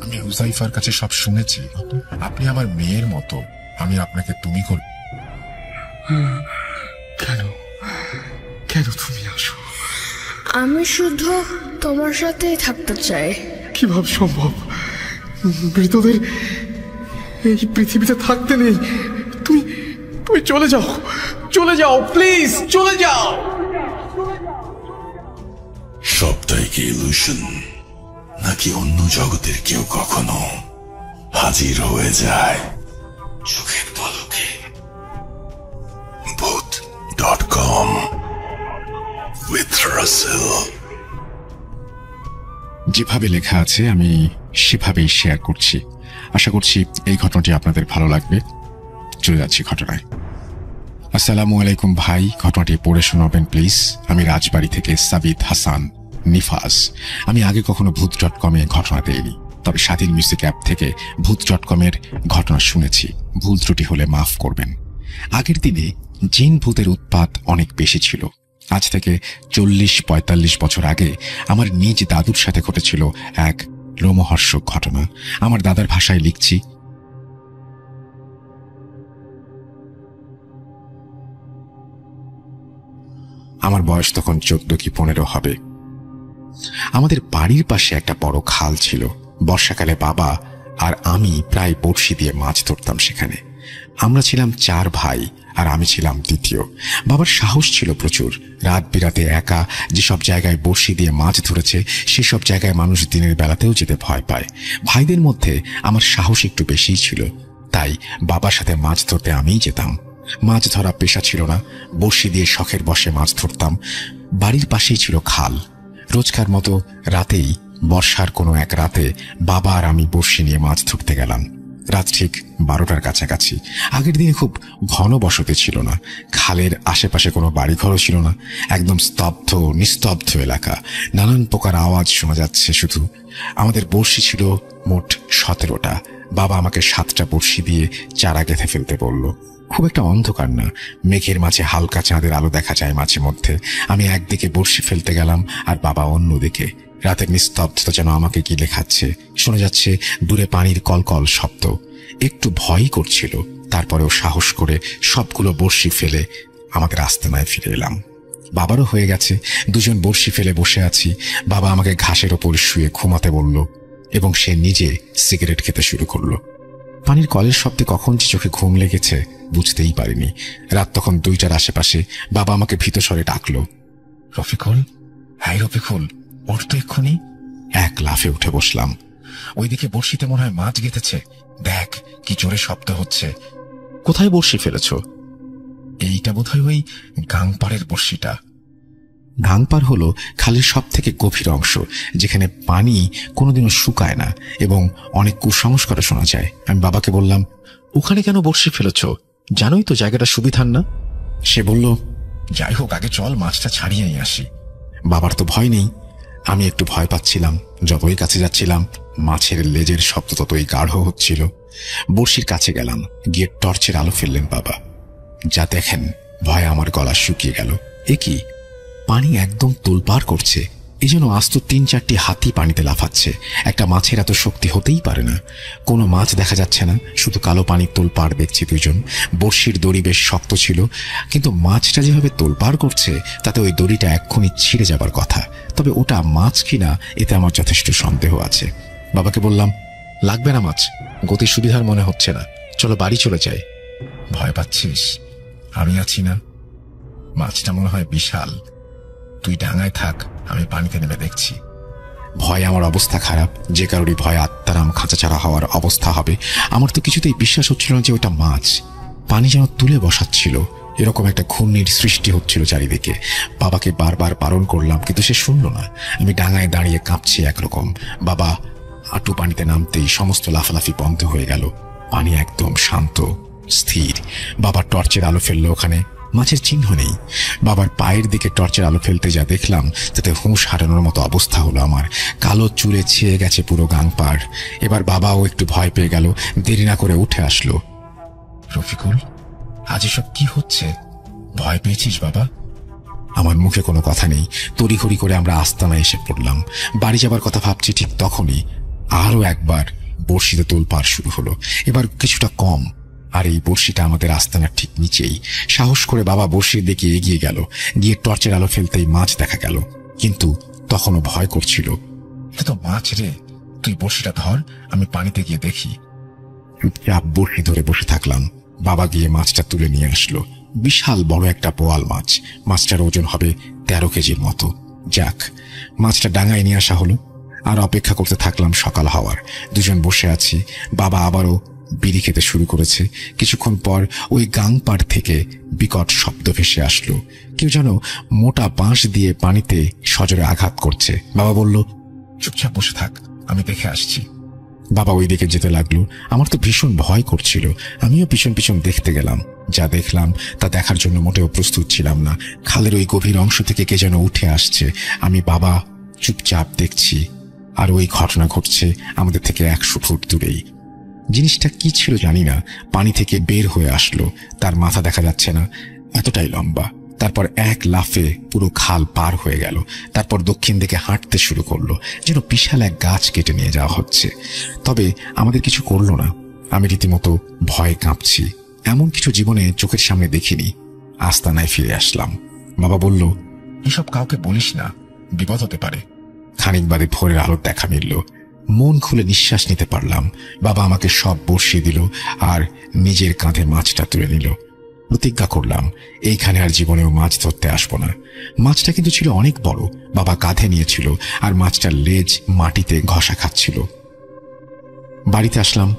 আমি হুজাইফার কাছে সব শুনেছি। আপনি আমার মেয়ের মতো, আমি আপনাকে তুমি করি। কেন কেন তুমি আসো? আমি শুধু তোমার সাথেই থাকতে চাই। কিভাবে সম্ভব? মৃতদের এই পৃথিবীতে থাকতে নেই। তুমি তুমি চলে যাও, চলে যাও, প্লিজ চলে যাও। সবটাই কি ইলুশন, নাকি অন্য জগতের কেউ কখনো হাজির হয়ে যায় চোখের পলকে? ভূত.com with Russell। যেভাবে লেখা আছে আমি সেভাবেই শেয়ার করছি। আশা করছি এই ঘটনাটি আপনাদের ভালো লাগবে। চলে যাচ্ছি ঘটনায়। আসসালামু আলাইকুম ভাই, ঘটনাটি পড়ে শোনাবেন প্লিজ। আমি রাজবাড়ি থেকে সাবিত হাসান নিফাজ। আমি আগে কখনো ভূত.com-এ ঘটনা দেইনি, তবে স্বাধীন মিউজিক অ্যাপ থেকে ভূত.com-এর ঘটনা শুনেছি। ভুল ত্রুটি হলে মাফ করবেন। আগের দিনে জিন ভূতের উৎপাত অনেক বেশি ছিল। আজ থেকে 40-45 বছর আগে আমার নিজ দাদুর সাথে ঘটেছিল এক রোমহর্ষক ঘটনা। আমার দাদার ভাষায় লিখছি। আমার বয়স তখন 14 কি 15 হবে। আমাদের বাড়ির পাশে একটা বড় খাল ছিল। বর্ষাকালে বাবা আর আমি প্রায় বড়শি দিয়ে মাছ ধরতাম সেখানে। আমরা ছিলাম 4 ভাই আর আমি ছিলাম দ্বিতীয়। বাবার সাহস ছিল প্রচুর। রাত বিরাতে একা যেসব জায়গায় বড়শি দিয়ে মাছ ধরেছে সেসব জায়গায় মানুষ দিনের বেলাতেও যেতে ভয় পায়। ভাইদের মধ্যে আমার সাহস একটু বেশিই ছিল, তাই বাবার সাথে মাছ ধরতে আমিই যেতাম। মাছ ধরা পেশা ছিল না, বড়শি দিয়ে শখের বশে মাছ ধরতাম। বাড়ির পাশেই ছিল খাল। রোজকার মতো রাতেই, বর্ষার কোনো এক রাতে বাবা আর আমি বড়শি নিয়ে মাছ ধরতে গেলাম। রাত ঠিক 12টার কাছাকাছি। আগের দিনে খুব ঘন বসতি ছিল না, খালের আশেপাশে কোনো বাড়িঘরও ছিল না। একদম স্তব্ধ নিস্তব্ধ এলাকা, নানান প্রকার আওয়াজ শোনা যাচ্ছে শুধু। আমাদের বড়শি ছিল মোট 17টা। বাবা আমাকে 7টা বড়শি দিয়ে চারা গেঁথে ফেলতে বলল। খুব একটা অন্ধকার না, মেঘের মাঝে হালকা চাঁদের আলো দেখা যায় মাঝে মধ্যে। আমি একদিকে বড়শি ফেলতে গেলাম আর বাবা অন্যদিকে। রাতের নিস্তব্ধতা যেন আমাকে গিলে খাচ্ছে। শোনা যাচ্ছে দূরে পানির কলকল শব্দ। একটু ভয়ই করছিল, তারপরেও সাহস করে সবগুলো বড়শি ফেলে আমাদের আস্তানায় ফিরে এলাম। বাবারও হয়ে গেছে, দুজন বড়শি ফেলে বসে আছি। বাবা আমাকে ঘাসের ওপর শুয়ে ঘুমাতে বলল এবং সে নিজে সিগারেট খেতে শুরু করলো। পানির কলের শব্দে কখন যে চোখে ঘুম লেগেছে বুঝতেই পারিনি। রাত তখন 2টার আশেপাশে। বাবা আমাকে ভীত স্বরে ডাকলো, রফিকুল, হ্যাঁ রফিকুল, ওর তো এক্ষুনি। এক লাফে উঠে বসলাম। ওইদিকে বড়শিতে মনে হয় মাছ গেঁথেছে, দেখ কি জোরে শব্দ হচ্ছে। কোথায় বড়শি ফেলেছ? এইটা বোধহয় ওই গাংপাড়ের বড়শিটা। গাংপাড় হলো খালের সব থেকে গভীর অংশ, যেখানে পানি কোনোদিনও শুকায় না এবং অনেক কুসংস্কারও শোনা যায়। আমি বাবাকে বললাম, ওখানে কেন বড়শি ফেলেছ? জানোই তো জায়গাটা সুবিধার না। সে বলল, যাই হোক, আগে চল মাছটা ছাড়িয়ে নিয়ে আসি। বাবার তো ভয় নেই, আমি একটু ভয় পাচ্ছিলাম। যতই কাছে যাচ্ছিলাম মাছের লেজের শব্দ ততই গাঢ় হচ্ছিল। বড়শির কাছে গেলাম, গিয়ে টর্চের আলো ফেললেন বাবা। যা দেখেন, ভয়ে আমার গলা শুকিয়ে গেল। এ কি, পানি একদম তোলপাড় করছে, এই জন্য আস্ত 3-4টি হাতি পানিতে লাফাচ্ছে। একটা মাছের এত শক্তি হতেই পারে না। কোনো মাছ দেখা যাচ্ছে না, শুধু কালো পানির তোলপাড় দেখছি দুজন। বড়শির দড়ি বেশ শক্ত ছিল, কিন্তু মাছটা যেভাবে তোলপাড় করছে তাতে ওই দড়িটা এক্ষুনি ছিঁড়ে যাবার কথা। তবে ওটা মাছ কিনা এতে আমার যথেষ্ট সন্দেহ আছে। বাবাকে বললাম, লাগবে না মাছ, গতির সুবিধার মনে হচ্ছে না, চলো বাড়ি চলে যাই। ভয় পাচ্ছিস? আমি আছি না। মাছটা মনে হয় বিশাল, তুই ডাঙায় থাক, আমি পানিতে নেমে দেখছি। ভয়ে আমার অবস্থা খারাপ। যে কারোরই ভয়ে আত্মারাম খাঁচাছাড়া হওয়ার অবস্থা হবে। আমার তো কিছুতেই বিশ্বাস হচ্ছিল না যে ওটা মাছ। পানি যেন তুলে বসাচ্ছিল, এরকম একটা ঘূর্ণির সৃষ্টি হচ্ছিল চারিদিকে। বাবাকে বারবার বারণ করলাম, কিন্তু সে শুনল না। আমি ডাঙায় দাঁড়িয়ে কাঁপছি একরকম। বাবা হাঁটু পানিতে নামতেই সমস্ত লাফালাফি বন্ধ হয়ে গেল। পানি একদম শান্ত স্থির। বাবার টর্চের আলো ফেললো, ওখানে মাছের চিহ্ন নেই। বাবার পায়ের দিকে টর্চের আলো ফেলতে যা দেখলাম তাতে হুঁশ হারানোর মতো অবস্থা হলো আমার। কালো চুলে ছেয়ে গেছে পুরো গাংপাড়। এবার বাবাও একটু ভয় পেয়ে গেল, দেরি না করে উঠে আসলো। রফিকুল, আজ এসব কি হচ্ছে? ভয় পেয়েছিস বাবা? আমার মুখে কোনো কথা নেই। তড়িঘড়ি করে আমরা আস্তানায় এসে পড়লাম। বাড়ি যাবার কথা ভাবছি, ঠিক তখনই আরো একবার বড়শিতে তোলপাড় শুরু হলো, এবার কিছুটা কম। আর এই বড়শিটা আমাদের আস্তানার ঠিক নিচেই। সাহস করে বাবা বড়শির দিকে এগিয়ে গেল, গিয়ে টর্চের আলো ফেলতেই মাছ দেখা গেল, কিন্তু তখনও ভয় করছিল। এটা তো মাছ রে, তুই বড়শিটা ধর, আমি পানিতে গিয়ে দেখি। বড়শি ধরে বসে থাকলাম। বাবা গিয়ে মাছটা তুলে নিয়ে আসলো। বিশাল বড় একটা বোয়াল মাছ। মাছটার ওজন হবে 13 কেজির মতো। যাক, মাছটা ডাঙায় নিয়ে আসা হলো। আর অপেক্ষা করতে থাকলাম সকাল হওয়ার। দুজন বসে আছি। বাবা আবারও বিড়ি খেতে শুরু করেছে। কিছুক্ষণ পর ওই গাংপাড় থেকে বিকট শব্দ ভেসে আসলো। কেউ যেন মোটা বাঁশ দিয়ে পানিতে সজোরে আঘাত করছে। বাবা বলল, চুপচাপ বসে থাক, আমি দেখে আসছি। বাবা ওই দিকে যেতে লাগলো। আমার তো ভীষণ ভয় করছিল। আমিও পিছন পিছন দেখতে গেলাম। যা দেখলাম তা দেখার জন্য মোটেও প্রস্তুত ছিলাম না। খালের ওই গভীর অংশ থেকে কে যেন উঠে আসছে। আমি বাবা চুপচাপ দেখছি, আর ওই ঘটনা ঘটছে আমাদের থেকে 100 ফুট দূরেই। জিনিসটা কি ছিল জানি না, পানি থেকে বের হয়ে আসলো। তার মাথা দেখা যাচ্ছে না, এতটাই লম্বা। তারপর এক লাফে পুরো খাল পার হয়ে গেল। তারপর দক্ষিণ দিকে হাঁটতে শুরু করলো, যেন বিশাল এক গাছ কেটে নিয়ে যাওয়া হচ্ছে। তবে আমাদের কিছু করলো না। আমি রীতিমতো ভয়ে কাঁপছি। এমন কিছু জীবনে চোখের সামনে দেখিনি। আস্তানায় ফিরে আসলাম। বাবা বলল, এসব কাউকে বলিস না, বিপদ হতে পারে। খানিক বাদে ভোরের আলোর দেখা মিলল। মন খুলে নিঃশ্বাস নিতে পারলাম। বাবা আমাকে সব বর্ষি দিল আর নিজের কাঁধে মাছটা তুলে নিল। প্রতিজ্ঞা করলাম এইখানে আর জীবনেও মাছ ধরতে আসবো না। মাছটা কিন্তু ছিল অনেক বড়। বাবা কাঁধে নিয়েছিল আর মাছটার লেজ মাটিতে ঘষা খাচ্ছিল। বাড়িতে আসলাম,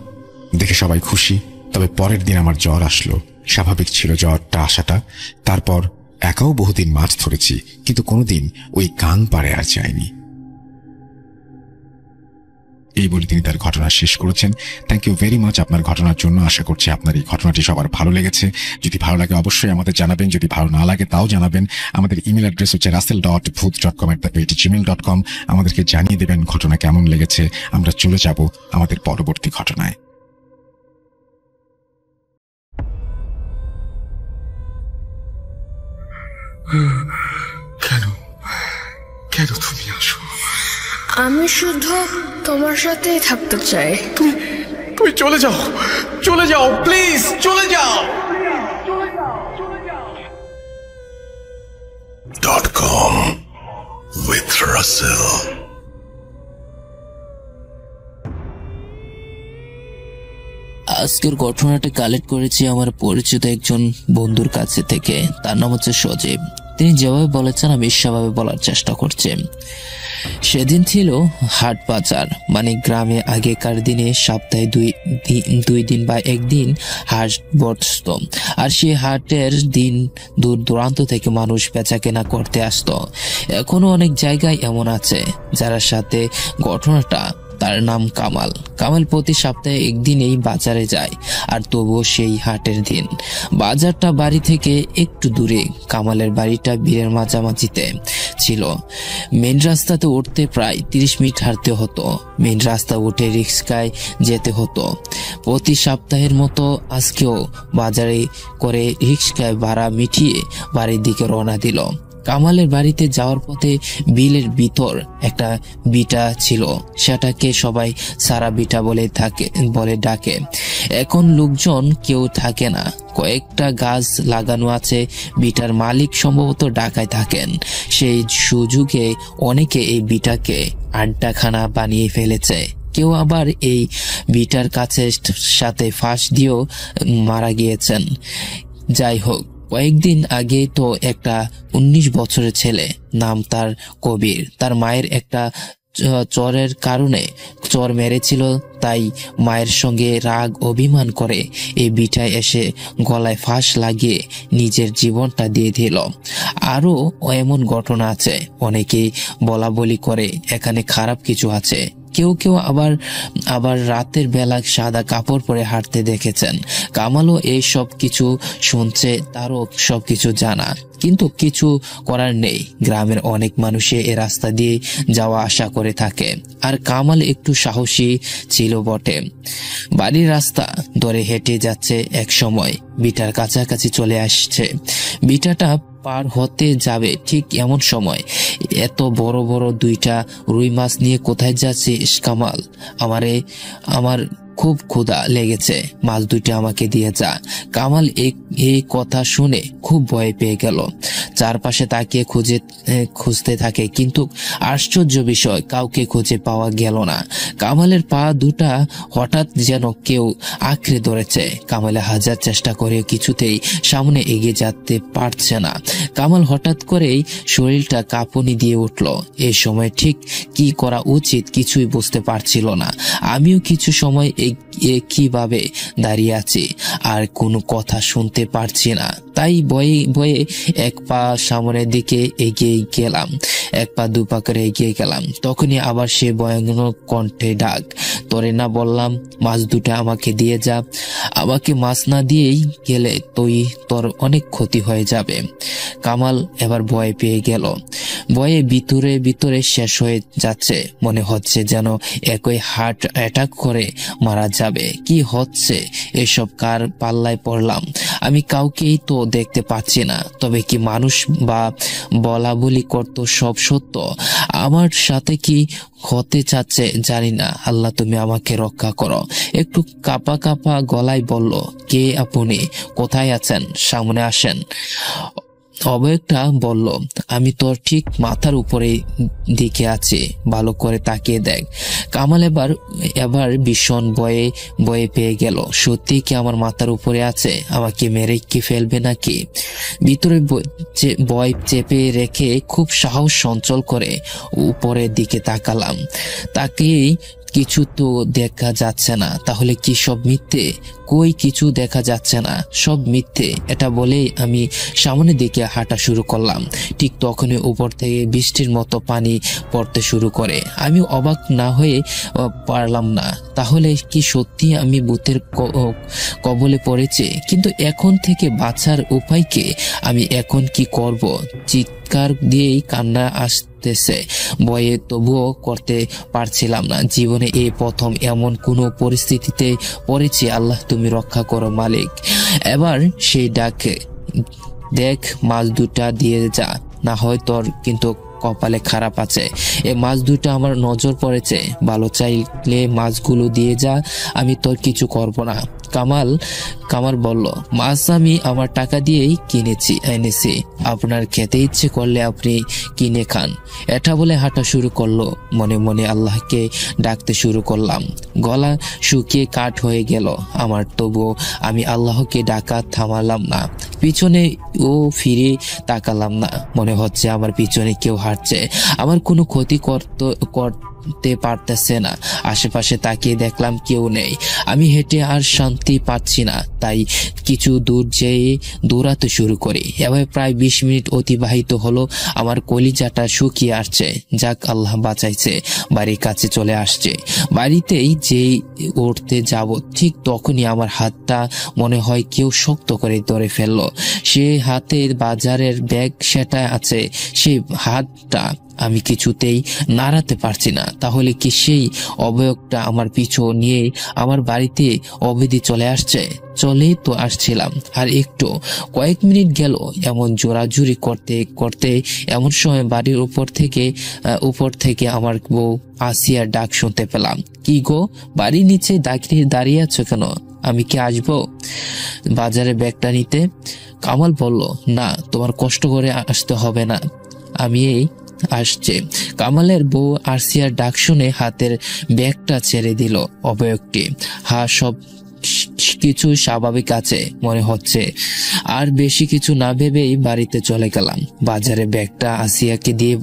দেখে সবাই খুশি। তবে পরের দিন আমার জ্বর আসলো। স্বাভাবিক ছিল জ্বরটা আসাটা। তারপর একাও বহুদিন মাছ ধরেছি, কিন্তু কোনোদিন ওই গাংপাড়ে আর যায়নি। এই বলে তিনি তার ঘটনা শেষ করেছেন। থ্যাংক ইউ ভেরি মাচ আপনার ঘটনার জন্য। আশা করছি আপনার এই ঘটনাটি সবার ভালো লেগেছে। যদি ভালো লাগে অবশ্যই আমাদের জানাবেন, যদি ভালো না লাগে তাও জানাবেন। আমাদের ইমেল অ্যাড্রেস হচ্ছে russell.booth.com@gmail.com। আমাদেরকে জানিয়ে দেবেন ঘটনা কেমন লেগেছে। আমরা চলে যাব আমাদের পরবর্তী ঘটনায়। কেন কেন তুমি আসো? আমি শুধু তোমার সাথেই থাকতে চাই। তুমি তুমি চলে যাও, চলে যাও, প্লিজ চলে যাও। .com with Russell. আজকের ঘটনাটা কালেক্ট করেছি আমার পরিচিত একজন বন্ধুর কাছে থেকে। তার নাম হচ্ছে সজীব। তিনি যেভাবে বলেছেন আমি সেভাবে বলার চেষ্টা করছি। সেদিন ছিল হাট বাজার, মানে গ্রামে আগেকার দিনে সপ্তাহে দুই দিন বা একদিন হাট বসত। আর সেই হাটের দিন দূর দূরান্ত থেকে মানুষ বেচা কেনা করতে আসতো। এখনো অনেক জায়গায় এমন আছে যারা সাথে ঘটনাটা। তার নাম কামাল। কামাল প্রতি সপ্তাহে একদিনেই বাজারে যায়, আর তবুও সেই হাটের দিন। বাজারটা বাড়ি থেকে একটু দূরে। কামালের বাড়িটা বীরের মাঝামাঝিতে ছিল। মেন রাস্তাতে উঠতে প্রায় 30 মিনিট হাঁটতে হতো। মেন রাস্তা উঠে রিক্সায় যেতে হতো। প্রতি সপ্তাহের মতো আজকেও বাজারে করে রিক্সায় ভাড়া মিটিয়ে বাড়ির দিকে রওনা দিল। কামালের বাড়িতে যাওয়ার পথে বিলের ভিতর একটা বিটা ছিল, সেটাকে সবাই সারা বিটা বলে ডাকে। এখন লোকজন কেউ থাকে না, কয়েকটা গাছ লাগানো আছে। বিটার মালিক সম্ভবত ঢাকায় থাকেন। সেই সুযোগে অনেকে এই বিটাকে আড্ডাখানা বানিয়ে ফেলেছে। কেউ আবার এই বিটার কাছে সাথে ফাঁস দিয়েও মারা গিয়েছেন। যাই হোক, কয়েকদিন আগে তো একটা 19 বছরের ছেলে, নাম তার কবির, তার মায়ের একটা চরের কারণে চর মেরেছিল। তাই মায়ের সঙ্গে রাগ অভিমান করে এই বিটায় এসে গলায় ফাঁস লাগিয়ে নিজের জীবনটা দিয়ে দিল। আরো এমন ঘটনা আছে। অনেকেই বলা বলি করে এখানে খারাপ কিছু আছে। কেউ কেউ আবার রাতের বেলা সাদা কাপড় পরে হাঁটতে দেখেছেন। কামালও এই সব কিছু শুনছে, তারও সবকিছু জানা, কিন্তু কিছু করার নেই। গ্রামের অনেক মানুষে এ রাস্তা দিয়ে যাওয়া আসা করে থাকে, আর কামাল একটু সাহসী ছিল বটে। বাড়ির রাস্তা ধরে হেঁটে যাচ্ছে। এক সময় বিটার কাছাকাছি চলে আসছে। বিটাটা পার হতে যাবে ঠিক এমন সময় এত বড় বড় 2টা রুই মাছ নিয়ে কোথায় যাচ্ছিস কামাল? আমার খুব ক্ষুধা লেগেছে, মাছ 2টা আমাকে দিয়ে যা। কামাল এই কথা শুনে খুব ভয় পেয়ে গেল। চারপাশে তাকিয়ে খুঁজতে থাকে, কিন্তু আশ্চর্য বিষয়, কাউকে খুঁজে পাওয়া গেল না। কামালের পা 2টা হঠাৎ যেন কেউ আঁকড়ে ধরেছে। কামালে হাজার চেষ্টা করে কিছুতেই সামনে এগিয়ে যেতে পারছে না। কামাল হঠাৎ করেই শরীরটা কাঁপুনি দিয়ে উঠল। এই সময় ঠিক কি করা উচিত কিছুই বুঝতে পারছিল না। আমিও কিছু সময় কিভাবে দাঁড়িয়ে আছি, আর কোনো কথা শুনতে পারছি না। তাই ভয়ে এক পা সামনের দিকে এগিয়ে গেলাম, 1 পা 2 পা করে এগিয়ে গেলাম। তখনই আবার সে ভয়ানক কণ্ঠে ডাক, তোরে না বললাম মাছ 2টা আমাকে দিয়ে যা? আমাকে মাছ না দিয়েই গেলে তোর অনেক ক্ষতি হয়ে যাবে। কামাল এবার ভয় পেয়ে গেল। ভয়ে ভিতরে শেষ হয়ে যাচ্ছে। মনে হচ্ছে যেন একই হার্ট অ্যাটাক করে মারা যাবে। কি হচ্ছে এসব? কার পাল্লায় পড়লাম আমি? কাউকেই তো দেখতে পাচ্ছি না। তবে কি মানুষ বা বলা বলি করতো সব সত্য? আমার সাথে কি হতে চাচ্ছে জানি না। আল্লাহ তুমি আমাকে রক্ষা করো। একটু কাঁপা কাঁপা গলায় বলল, কে আপনি? কোথায় আছেন? সামনে আসেন। অবয়বটা বলল, আমি তোর ঠিক মাথার উপরে দিকে আছি, ভালো করে তাকিয়ে দেখ। কামাল এবার ভীষণ ভয়ে পেয়ে গেল। সত্যি কি আমার মাথার উপরে আছে? আমাকে মেরে কি ফেলবে নাকি? ভিতরে ভয় চেপে রেখে খুব সাহস সঞ্চল করে উপরের দিকে তাকালাম। তাকিয়েই কিছু তো দেখা যাচ্ছে না, তাহলে কি সব মিথ্যে? কই কিছু দেখা যাচ্ছে না, সব মিথ্যে। এটা বলেই আমি সামনের দিকে হাঁটা শুরু করলাম। ঠিক তখনই উপর থেকে বৃষ্টির মতো পানি পড়তে শুরু করে। আমি অবাক না হয়ে পারলাম না, তাহলে কি সত্যি আমি ভূতের কবলে পড়েছি? কিন্তু এখন থেকে বাঁচার উপায় কি? আমি এখন কি করব? চিৎকার দিয়েই কান্না আসতেছে, ভয়ে তবুও করতে পারছিলাম না। জীবনে এই প্রথম এমন কোনো পরিস্থিতিতে পড়েছি। আল্লাহ তুমি রক্ষা করো মালিক। এবার সেই ডাকে, দেখ মাছ দুটা দিয়ে যা, না হয় তোর কিন্তু কপালে খারাপ আছে। এই মাছ দুটো আমার নজর পড়েছে, ভালো চাইলে মাছগুলো দিয়ে যা, আমি তোর কিছু করব না। কামাল বলল, মাছ আমি আমার টাকা দিয়েই এনেছি, আপনার খেতে ইচ্ছে করলে আপনি কিনে খান। এটা বলে হাঁটা শুরু করলো। মনে মনে আল্লাহকে ডাকতে শুরু করলাম। গলা শুকিয়ে কাঠ হয়ে গেল আমার, তবুও আমি আল্লাহকে ডাকা থামালাম না। পিছনে ও ফিরে তাকালাম না। মনে হচ্ছে আমার পিছনে কেউ হাঁটছে, আমার কোনো ক্ষতি করতে পারতেছে না। আশেপাশে তাকিয়ে দেখলাম কেউ নেই। আমি হেঁটে আর শান্তি পাচ্ছি না, তাই কিছু দূর যেয়ে দৌড়াতে শুরু করি। এভাবে প্রায় 20 মিনিট অতিবাহিত হলো। আমার কলিজাটা শুকিয়ে আসছে। যাক, আল্লাহ বাঁচাইছে, বাড়ির কাছে চলে আসছে। বাড়িতেই যেই উঠতে যাব, ঠিক তখনই আমার হাতটা মনে হয় কেউ শক্ত করে ধরে ফেললো। সে হাতে বাজারের ব্যাগ সেটা আছে, সেই হাতটা আমি কিছুতেই নাড়াতে পারছি না। তাহলে কি সেই অবয়বটা আমার পিছু নিয়ে আমার বাড়িতে অবধি চলে আসছে? চলেই তো আসছিলাম, আর একটু কয়েক মিনিট গেল এমন জোরাজুরি করতে করতে। এমন সময় বাড়ির উপর থেকে আমার বউ আসিয়ার ডাক শুনতে পেলাম। কি গো, বাড়ির নিচে দাঁড়িয়ে আছো কেন? আমি কি আসবো বাজারে ব্যাগটা নিতে? কামাল বলল, না, তোমার কষ্ট করে আসতে হবে না, আমি আসছে। কামালের বউ আরসিয়ার ডাক শুনে হাতের ব্যাগটা ছেড়ে দিল। অবয়বটি সব কিছু স্বাভাবিক আছে মনে হচ্ছে। আর বেশি কিছু না ভেবেই বাড়িতে চলে গেলাম। বাজারে ব্যাগটা আসিয়াকে দিয়ে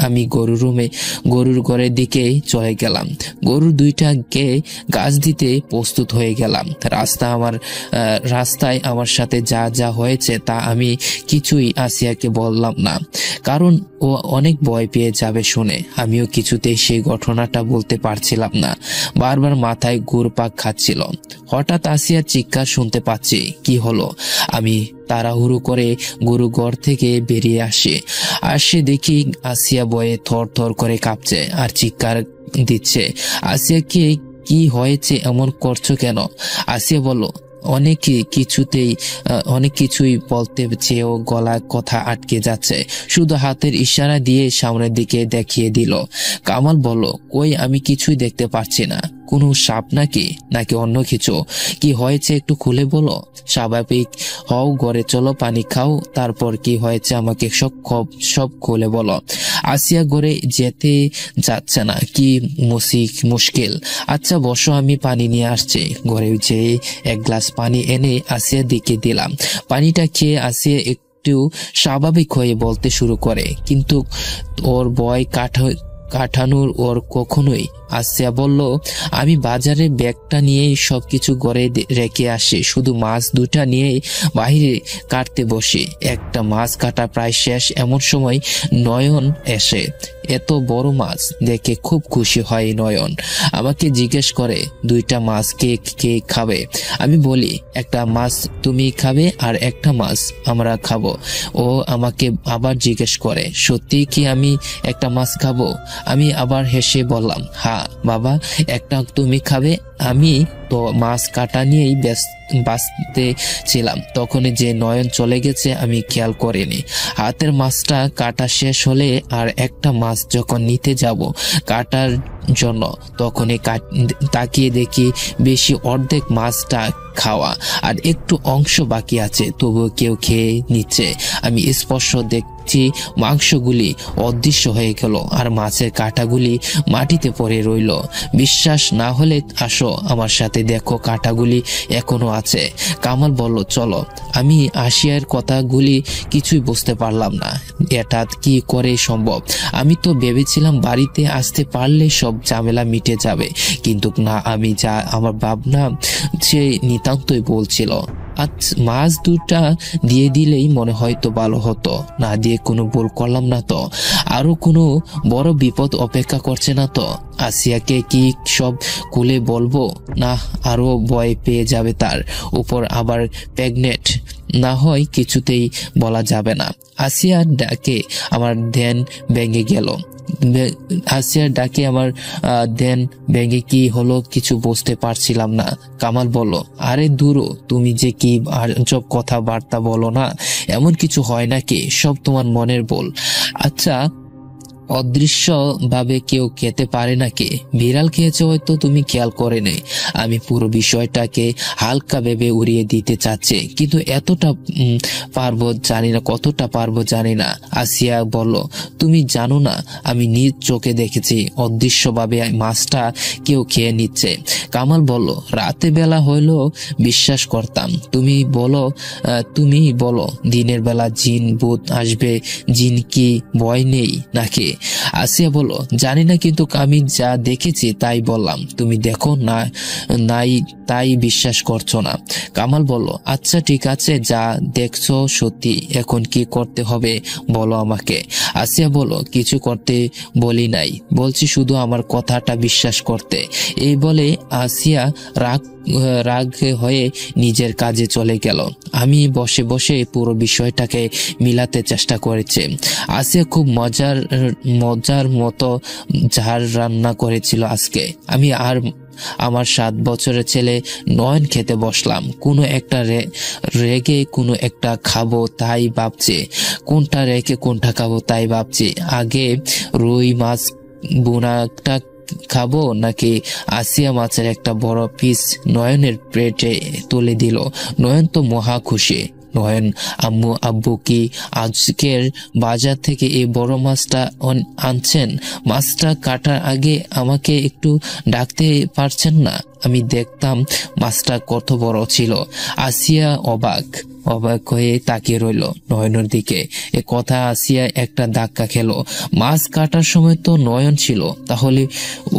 আমি গরুর ঘরের দিকে চলে গেলাম। গরুর দুইটাকে গাছ দিতে প্রস্তুত হয়ে গেলাম। রাস্তায় আমার সাথে যা যা হয়েছে তা আমি কিছুই আসিয়াকে বললাম না, কারণ ও অনেক ভয় পেয়ে যাবে শুনে। আমিও কিছুতেই সেই ঘটনাটা বলতে পারছিলাম না, বারবার মাথায় ঘুরপাক খাচ্ছিল। হঠাৎ আসিয়ার চিৎকার শুনতে পাচ্ছি। কি হলো? আমি তাড়াহুড়ো করে গরু ঘর থেকে বেরিয়ে আসে দেখি আসিয়া ভয়ে থর থর করে কাঁপছে আর চিৎকার দিচ্ছে। আসিয়াকে কি হয়েছে, এমন করছো কেন? আসিয়া বলল, অনেক কিছুই বলতে চেয়েও গলা কথা আটকে যাচ্ছে, শুধু হাতের ইশারা দিয়ে সামনের দিকে দেখিয়ে দিল। কামাল বলল, কই, আমি কিছুই দেখতে পাচ্ছি না। কোনো সাপ নাকি অন্য কিছু? কি হয়েছে একটু খুলে বলো। স্বাভাবিক হও, ঘরে চলো, পানি খাও, তারপর কি হয়েছে আমাকে সব খুলে বলো। আসিয়া ঘরে যেতে যাচ্ছে না, কি মুশকিল। আচ্ছা বসো, আমি পানি নিয়ে আসছি। ঘরে যেয়ে এক গ্লাস পানি এনে আসিয়ার দিকে দিলাম। পানিটা খেয়ে আসিয়া একটু স্বাভাবিক হয়ে বলতে শুরু করে, কিন্তু ওর ভয় কাটানোর ওর কখনোই। আসিয়া বলল, আমি বাজারে ব্যাগটা নিয়ে সবকিছু ঘরে রেখে আসি, শুধু মাছ দুটা নিয়ে বাহিরে কাটতে বসি। একটা মাছ কাটা প্রায় শেষ, এমন সময় নয়ন এসে। এত বড় মাছ দেখে খুব খুশি হয় নয়ন। আমাকে জিজ্ঞেস করে, দুইটা মাছ কে খাবে? আমি বলি, একটা মাছ তুমি খাবে আর একটা মাছ আমরা খাবো। ও আমাকে আবার জিজ্ঞেস করে, সত্যি কি আমি একটা মাছ খাবো? আমি আবার হেসে বললাম, হ্যাঁ বাবা, একটা তুমি খাবে। আমি তো মাছ কাটা নিয়েই বাঁচতে ছিলাম, তখন যে নয়ন চলে গেছে আমি খেয়াল করিনি। হাতের মাছটা কাটা শেষ হলে আর একটা মাছ যখন নিতে যাব কাটার জন্য, তখনই তাকিয়ে দেখি বেশি অর্ধেক মাছটা খাওয়া আর একটু অংশ বাকি আছে, তবুও কেউ খেয়ে নিচ্ছে। আমি স্পষ্ট দেখছি মাংসগুলি অদৃশ্য হয়ে গেল আর মাছের কাঁটাগুলি মাটিতে পড়ে রইল। বিশ্বাস না হলে আসো, আমার সাথে দেখো কাঁটাগুলি এখনো আছে। কামাল বলল, চলো। আমি আসিয়ার কথাগুলি কিছুই বুঝতে পারলাম না। এটা কি করে সম্ভব? আমি তো ভেবেছিলাম বাড়িতে আসতে পারলে সব ঝামেলা মিটে যাবে, কিন্তু না, আমি যা আমার ভাবনা সে নিতান্তই বলছিল। আজ মাছ দুটা দিয়ে দিলেই মনে হয়তো ভালো হতো। না দিয়ে কোনো ভুল করলাম না তো? আরো কোনো বড় বিপদ অপেক্ষা করছে না তো? আসিয়াকে কি সব খুলে বলবো? না, আরো ভয় পেয়ে যাবে, তার উপর আবার প্রেগনেন্ট। না হয় কিছুতেই বলা যাবে না। আসিয়ার ডাকে আমার ধ্যান ভেঙে গেল। আসিয়ার ডাকে আমার ধ্যান ভেঙে কি হলো কিছু বুঝতে পারছিলাম না। কামাল বলল, আরে দূরো, তুমি যে কি সব কথাবার্তা বলো না, এমন কিছু হয় নাকি? সব তোমার মনের বল। আচ্ছা, অদৃশ্য ভাবে কেউ খেতে পারে নাকি? বিড়াল খেয়েছে হয়তো, তুমি খেয়াল করে নেই। আমি পুরো বিষয়টাকে হালকা ভেবে উড়িয়ে দিতে চাচ্ছি, কিন্তু এতটা পারবো জানি না, কতটা পারবো জানি না। আসিয়া বলল, তুমি জানো না, আমি নিজ চোখে দেখেছি অদৃশ্যভাবে মাছটা কেউ খেয়ে নিচ্ছে। কামাল বলল, রাতে বেলা হইলেও বিশ্বাস করতাম। তুমি বলো দিনের বেলা জিন ভূত আসবে, জিন কি ভয় নেই নাকি? আসিয়া বলল, জানি না, কিন্তু আমি যা দেখেছি তাই বললাম। তুমি দেখো না, নাই তাই বিশ্বাস করছো না। কামাল বলল, আচ্ছা ঠিক আছে, যা দেখছো সত্যি, এখন কি করতে হবে বলো আমাকে। আসিয়া বলল, কিছু করতে বলি নাই, বলছি শুধু আমার কথাটা বিশ্বাস করতে। এই বলে আসিয়া রাগ হয়ে নিজের কাজে চলে গেল। আমি বসে বসে পুরো বিষয়টাকে মিলাতে চেষ্টা করেছি। আসিয়া খুব মজার মতো ঝাড় রান্না করেছিল আজকে। আমি আর আমার 7 বছরের ছেলে নয়ন খেতে বসলাম। কোনো একটা রেগে কোনো একটা খাবো তাই ভাবছি, কোনটা রেখে কোনটা খাবো তাই ভাবছি। আগে রুই মাছ বোনাটা খাবো নাকি আসিয়া মাছের একটা বড় পিস নয়নের প্লেটে তুলে দিল। নয়ন তো মহা খুশি। নয়ন, আব্বু কি আজকের বাজার থেকে এই বড় মাছটা আনছেন? মাছটা কাটার আগে আমাকে একটু ডাকতে পারছেন না? আমি দেখতাম মাছটা কত বড় ছিল। আসিয়া অবাক হয়ে তাকিয়ে রইল নয়নের দিকে। এ কথা আসিয়া একটা ধাক্কা খেলো। মাছ কাটার সময় তো নয়ন ছিল, তাহলে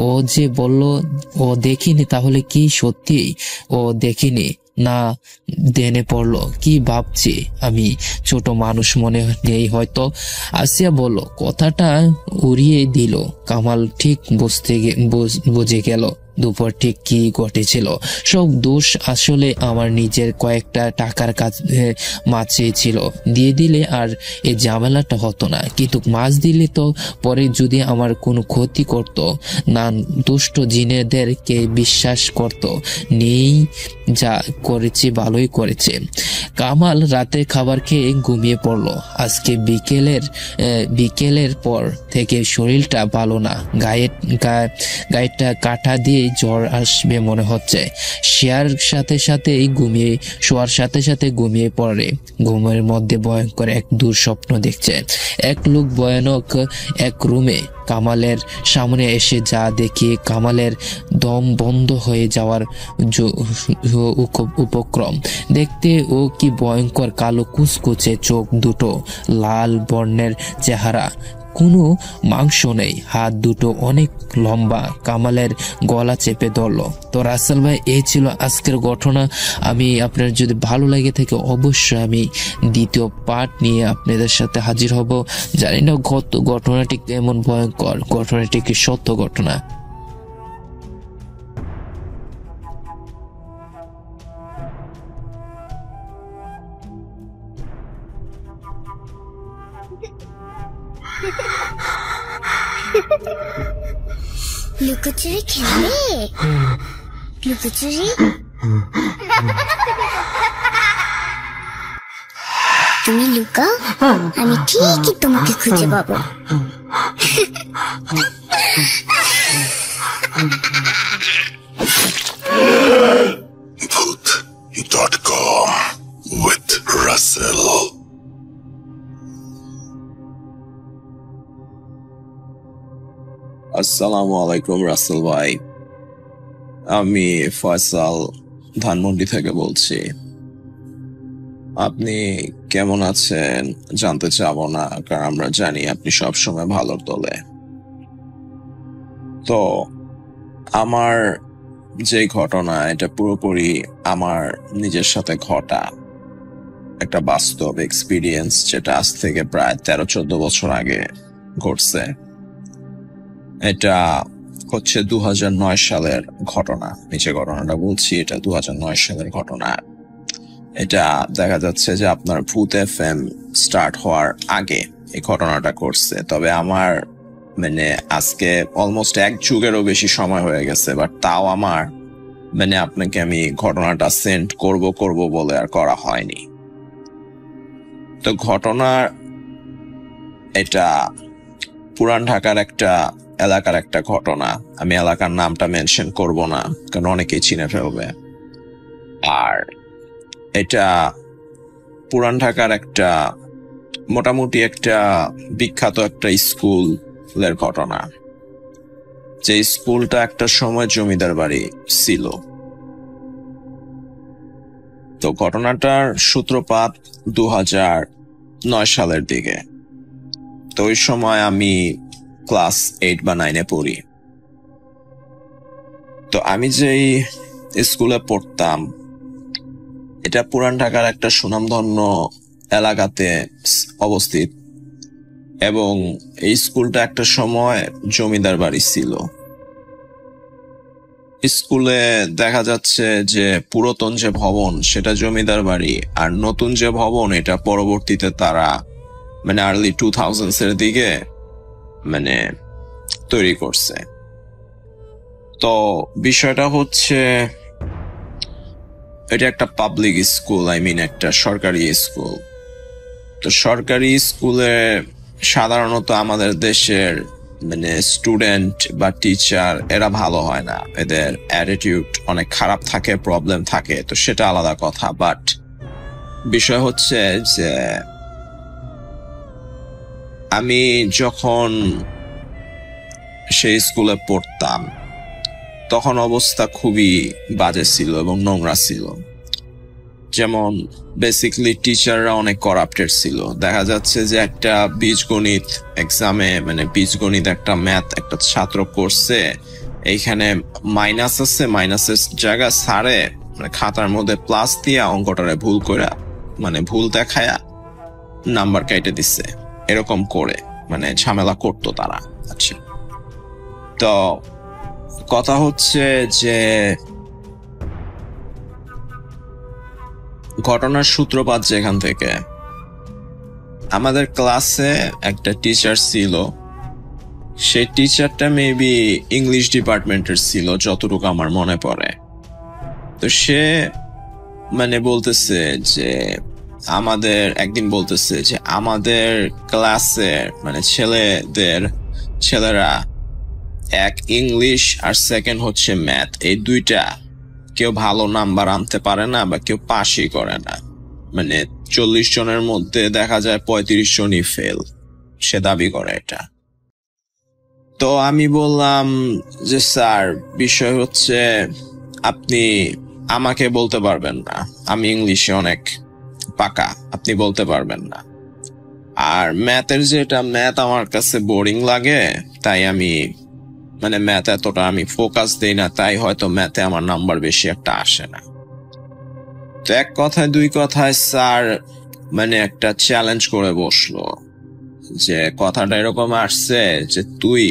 ও যে বলল ও দেখিনি, তাহলে কি সত্যি ও দেখিনি? না, দেনে পড়লো। কি ভাবছি আমি, ছোট মানুষ মনে নেই হয়তো। আসিয়া বলল, কথাটা উড়িয়ে দিল। কামাল ঠিক বুঝে গেল দুপুর ঠিক কি ঘটেছিল। সব দোষ আসলে আমার নিজের। কয়েকটা টাকার মাছে ছিল, দিয়ে দিলে আর এই ঝামেলাটা হতো না, কিন্তু মাছ দিলে তো পরে যদি আমার কোনো ক্ষতি করত না, দুষ্ট জিনেদেরকে বিশ্বাস করত নেই। যা করেছে ভালোই করেছে। কামাল রাতে খাবার খেয়ে ঘুমিয়ে পড়ল। আজকে বিকেলের পর থেকে শরীরটা ভালো না। গায়েটা কাটা দিয়ে জ্বর আসবে মনে হচ্ছে। শোয়ার সাথে সাথে ঘুমিয়ে পড়ে। ঘুমের মধ্যে ভয়ঙ্কর এক দুঃস্বপ্ন দেখছে। এক লোক ভয়ানক এক রুমে কামালের সামনে এসে যা দেখি কামালের দম বন্ধ হয়ে যাওয়ার উপক্রম। দেখতে ও কি ভয়ঙ্কর, কালো কুচকুচে চোখ দুটো, লাল বর্ণের চেহারা, কোনো মাংস নেই, হাত দুটো অনেক লম্বা। কামালের গলা চেপে ধরলো। তো রাসেল ভাই, এই ছিল আজকের ঘটনা। আমি আপনার যদি ভালো লাগে থাকে অবশ্যই আমি দ্বিতীয় পার্ট নিয়ে আপনাদের সাথে হাজির হব। জানি না ঘটনাটি কেমন ভয়ঙ্কর, ঘটনাটি কি সত্য ঘটনা। লুকোচুরি খেলবে? লুকোচুরি তুমি লুকাও, আমি ঠিকই তোমাকে খুঁজে পাবো। Booth.com with Russell. আসসালামু আলাইকুম রাসেল ভাই। আমি ফয়সাল ধানমন্ডি থেকে বলছি। আপনি কেমন আছেন জানতে চাবো না, কারণ আমরা জানি আপনি সবসময় ভালোর দলে। তো আমার যে ঘটনা, এটা পুরোপুরি আমার নিজের সাথে ঘটা একটা বাস্তব এক্সপিরিয়েন্স, যেটা আজ থেকে প্রায় 13-14 বছর আগে ঘটছে। এটা হচ্ছে 2009 সালের ঘটনা। নিচে ঘটনাটা বলছি, এটা 2009 সালের ঘটনা। এটা দেখা যাচ্ছে যে আপনার ভূত FM স্টার্ট হওয়ার আগে এই ঘটনাটা করছে। তবে আমার মানে আজকে অলমোস্ট 1 যুগেরও বেশি সময় হয়ে গেছে, বাট তাও আমার মানে আপনাকে আমি ঘটনাটা সেন্ড করব বলে আর করা হয়নি। তো ঘটনা এটা পুরান ঢাকার একটা এলাকার একটা ঘটনা। আমি এলাকার নামটা মেনশন করব না, কারণ অনেকেই চিনে ফেলবে। আর এটা পুরান ঢাকার একটা মোটামুটি একটা বিখ্যাত একটা স্কুলের ঘটনা, যে স্কুলটা একটা সময় জমিদার বাড়ি ছিল। তো ঘটনাটার সূত্রপাত 2009 সালের দিকে। তো ওই সময় আমি ক্লাস 8 বা 9-এ পড়ি। তো আমি যেই স্কুলে পড়তাম, এটা পুরান ঢাকার একটা সুনামধন্য এলাকাতে অবস্থিত, এবং এই স্কুলটা একটা সময় জমিদার বাড়ি ছিল। স্কুলে দেখা যাচ্ছে যে পুরাতন যে ভবন সেটা জমিদার বাড়ি, আর নতুন যে ভবন এটা পরবর্তীতে তারা মানে আর্লি 2000s এর দিকে মানে তৈরি করছে। তো বিষয়টা হচ্ছে এটা একটা পাবলিক স্কুল, একটা সরকারি স্কুল। তো সরকারি স্কুলে সাধারণত আমাদের দেশের মানে স্টুডেন্ট বা টিচার এরা ভালো হয় না, এদের অ্যাটিটিউড অনেক খারাপ থাকে, প্রবলেম থাকে। তো সেটা আলাদা কথা, বাট বিষয় হচ্ছে যে আমি যখন সেই স্কুলে পড়তাম তখন অবস্থা খুবই বাজে ছিল এবং নোংরা ছিল। যেমন বেসিক্যালি টিচাররা অনেক করাপ্টেড ছিল। দেখা যাচ্ছে যে একটা বীজগণিত এক্সামে মানে বীজগণিত একটা ম্যাথ একটা ছাত্র করছে, এইখানে মাইনাস আছে, মাইনাসের জায়গা সারে মানে খাতার মধ্যে প্লাস দিয়ে অঙ্কটারে ভুল করে মানে ভুল দেখায়া নাম্বার কেটে দিচ্ছে। এরকম করে মানে ঝামেলা করতো তারা। আচ্ছা, তো কথা হচ্ছে যে ঘটনার সূত্রপাত যেখান থেকে, আমাদের ক্লাসে একটা টিচার ছিল, সেই টিচারটা মেবি ইংলিশ ডিপার্টমেন্টের ছিল যতটুকু আমার মনে পড়ে। তো সে মানে বলতেছে যে একদিন বলতেছে যে আমাদের ক্লাসের মানে ছেলেরা এক ইংলিশ আর সেকেন্ড হচ্ছে ম্যাথ, এই দুইটা কেউ ভালো নাম্বার আনতে পারে না বা কেউ পাসই করে না। মানে 40 জনের মধ্যে দেখা যায় 35 জনই ফেল, সে দাবি করে এটা। তো আমি বললাম যে স্যার, বিষয় হচ্ছে আপনি আমাকে বলতে পারবেন না, আমি ইংলিশে অনেক পাকা, আপনি বলতে পারবেন না। আর ম্যাথের যেটা ম্যাথ আমার কাছে বোরিং লাগে, তাই আমি মানে ম্যাথ এতটা আমি ফোকাস দেই না, তাই হয়তো ম্যাথে আমার নাম্বার বেশি একটা আসে না। তো এক কথায় দুই কথায় স্যার মানে একটা চ্যালেঞ্জ করে বসলো, যে কথাটা এরকম আসছে যে তুই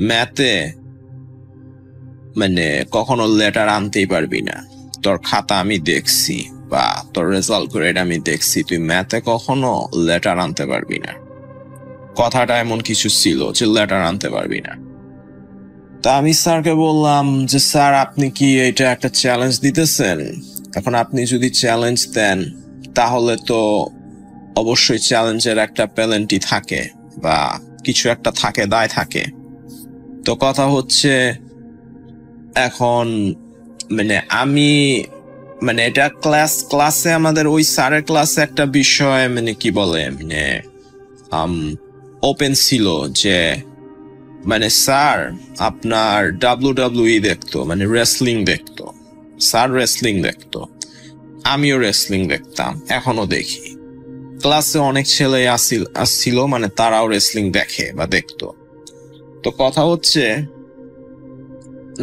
ম্যাথে মানে কখনো লেটার আনতেই পারবি না, তোর খাতা আমি দেখছি বা তোর রেজাল্ট গ্রেড আমি দেখছি, তুই ম্যাথে কখনো লেটার আনতে পারবি না। কথাটা এমন কিছু ছিল যে লেটার আনতে পারবি না। তা আমি স্যারকে বললাম যে স্যার, আপনি কি এটা একটা চ্যালেঞ্জ দিতেছেন? এখন আপনি যদি চ্যালেঞ্জ দেন তাহলে তো অবশ্যই চ্যালেঞ্জের একটা পেনাল্টি থাকে বা কিছু একটা থাকে, দায় থাকে। তো কথা হচ্ছে এখন মানে আমি মানে এটা ক্লাসে আমাদের ওই স্যারের ক্লাসে একটা বিষয় মানে কি বলে মানে ওপেন ছিল যে মানে স্যার আপনার WWE দেখতো, মানে রেসলিং দেখতো। স্যার রেসলিং দেখতো, আমিও রেসলিং দেখতাম, এখনো দেখি। ক্লাসে অনেক ছেলে আসছিল, মানে তারাও রেসলিং দেখে বা দেখতো। তো কথা হচ্ছে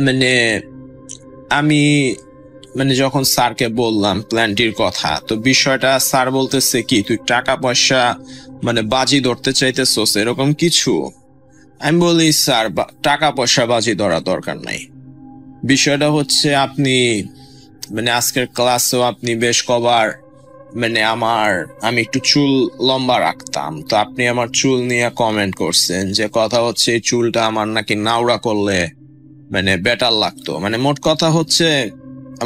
মানে আমি মানে যখন স্যারকে বললাম প্ল্যানটির কথা, তো বিষয়টা স্যার বলতেছে কি তুই টাকা পয়সা মানে বাজি ধরতে চাইতেছস এরকম কিছু। আমি বলি স্যার টাকা পয়সা বাজি ধরা দরকার নাই। বিষয়টা হচ্ছে আপনি মানে আজকের ক্লাসেও আপনি বেশ কবার মানে আমি একটু চুল লম্বা রাখতাম, তো আপনি আমার চুল নিয়ে কমেন্ট করছেন যে কথা হচ্ছে এই চুলটা আমার নাকি নাওড়া করলে মানে বেটার লাগতো। মানে মোট কথা হচ্ছে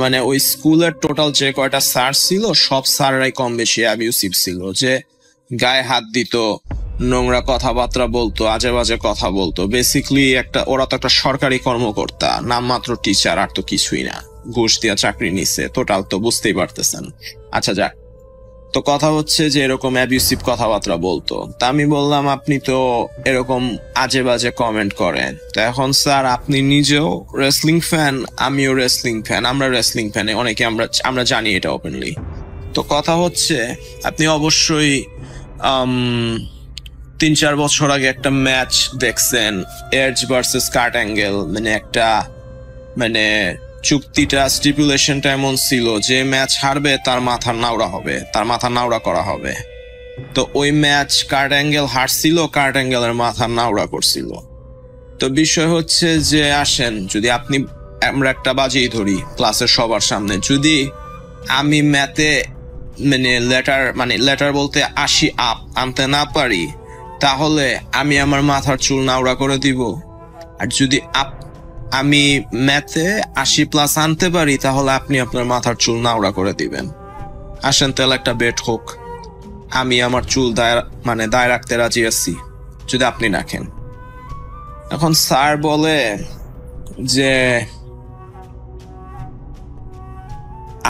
মানে ওই স্কুলের টোটাল যে কয়টা স্যার ছিল সব স্যাররাই কম বেশি অ্যাবিউসিভ ছিল, যে গায়ে হাত দিত, নোংরা কথাবার্তা বলতো, আজে বাজে কথা বলতো। বেসিক্যালি ওরা তো একটা সরকারি কর্মকর্তা, নামমাত্র টিচার, আর তো কিছুই না, ঘুষ দিয়া চাকরি নিছে, টোটাল তো বুঝতেই পারতেছেন। আচ্ছা যাক, তো কথা হচ্ছে যে এরকম অ্যাবিউসিভ কথাবার্তা বলতো। তা আমি বললাম আপনি তো এরকম আজে বাজে কমেন্ট করেন, তো এখন স্যার আপনি নিজেও রেসলিং ফ্যান, আমিও রেসলিং ফ্যান, আমরা রেসলিং ফ্যান, অনেকে আমরা জানি এটা ওপেনলি। তো কথা হচ্ছে আপনি অবশ্যই 3-4 বছর আগে একটা ম্যাচ দেখছেন, এজ ভার্সেস কার্ট অ্যাঙ্গেল, মানে একটা মানে চুক্তিটা স্টিপুলেশনটা এমন ছিল যে ম্যাচ হারবে তার মাথা নাওড়া হবে, তার মাথা নাওড়া করা হবে। তো ওই ম্যাচ কার্ট অ্যাঙ্গেল হারছিল, কার্ট অ্যাঙ্গেলের মাথা নাওড়া করছিল। তো বিষয় হচ্ছে যে আসেন যদি আমরা একটা বাজিয়ে ধরি ক্লাসের সবার সামনে, যদি আমি ম্যাথে মানে লেটার বলতে 80 আপ আনতে না পারি তাহলে আমি আমার মাথার চুল নাওড়া করে দিব, আর যদি আমি ম্যাথে 80+ আনতে পারি তাহলে আপনি আপনার মাথার চুল নাওড়া করে দিবেন। আসেন তাহলে একটা বেট হোক, আমি আমার চুল দায় রাখতে রাজি আছি যদি আপনি রাখেন। এখন স্যার বলে যে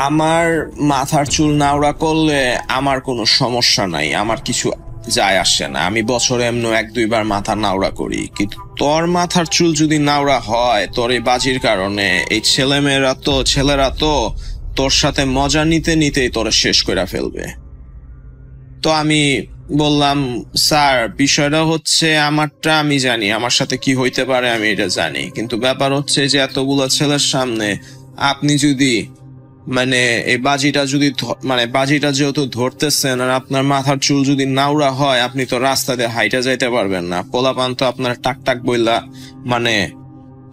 আমার মাথার চুল নাওড়া করলে আমার কোনো সমস্যা নাই, আমার কিছু যায় আসে না, আমি বছরে এমন 1-2 বার মাথা নাওড়া করি, কিন্তু তোর মাথার চুল যদি নাওড়া হয় তোর এই বাজির কারণে এই ছেলেরা তো তোর সাথে মজা নিতে নিতেই তোরা শেষ করে ফেলবে। তো আমি বললাম স্যার বিষয়টা হচ্ছে আমারটা আমি জানি, আমার সাথে কি হইতে পারে আমি এটা জানি, কিন্তু ব্যাপার হচ্ছে যে এতগুলো ছেলের সামনে আপনি যদি মানে এই বাজিটা যেহেতু ধরতেছেন আর আপনার মাথার চুল যদি নাওড়া হয় আপনি তো রাস্তা দিয়ে হাইটা যাইতে পারবেন না, পোলাপান তো আপনার টাক বইলা মানে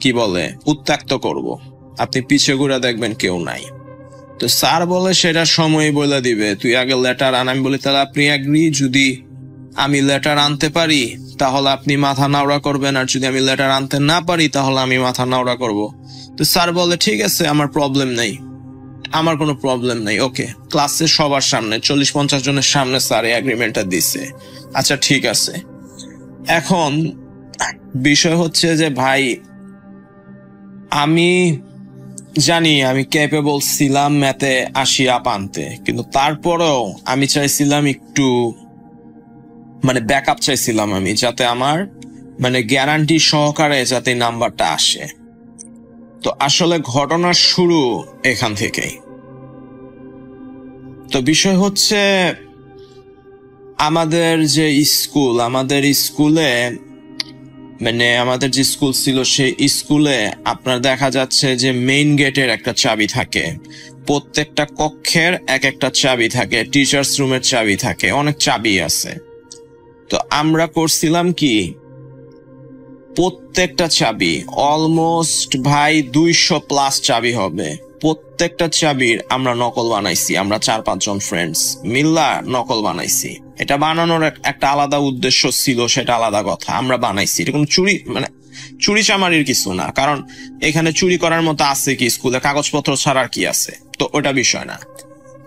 কি বলে উত্ত্যক্ত করব, আপনি পিছে ঘুরে দেখবেন কেউ নাই। তো স্যার বলে সেটা সময় বলে দিবে, তুই আগে লেটার আন। আমি বলি তাহলে আপনি এগ্রি, যদি আমি লেটার আনতে পারি তাহলে আপনি মাথা নাওড়া করবেন, আর যদি আমি লেটার আনতে না পারি তাহলে আমি মাথা নাওড়া করব। তো স্যার বলে ঠিক আছে, আমার কোনো প্রবলেম নেই, ওকে। ক্লাসে সবার সামনে 40-50 জনের সামনে স্যার এই এগ্রিমেন্টটা দিছে। আচ্ছা ঠিক আছে, এখন বিষয় হচ্ছে যে ভাই আমি জানি আমি ক্যাপেবল ছিলাম ম্যাথে 80 আপ আনতে, কিন্তু তারপরেও আমি চাইছিলাম একটু মানে ব্যাকআপ চাইছিলাম আমি, যাতে আমার মানে গ্যারান্টি সহকারে যাতে নাম্বারটা আসে। তো আসলে ঘটনার শুরু এখান থেকেই। তো বিষয় হচ্ছে আমাদের স্কুলে মানে আমাদের যে স্কুল ছিল সেই স্কুলে আপনার দেখা যাচ্ছে যে মেইন গেটের একটা চাবি থাকে, প্রত্যেকটা কক্ষের একটা চাবি থাকে, টিচার্স রুমের চাবি থাকে, অনেক চাবি আছে। তো আমরা করছিলাম কি প্রত্যেকটা চাবি অলমোস্ট ভাই 200+ চাবি হবে, প্রত্যেকটা চাবির আমরা নকল বানাইছি, আমরা 4-5 জন ফ্রেন্ডস মিল্লা নকল বানাইছি। এটা বানানোর একটা আলাদা উদ্দেশ্য ছিল, সেটা আলাদা কথা, আমরা বানাইছি। এটা কোনো চুরি চামারির কিছু না, কারণ এখানে চুরি করার মতো আছে কি স্কুলে, কাগজপত্র ছাড়ার কি আছে, তো ওটা বিষয় না।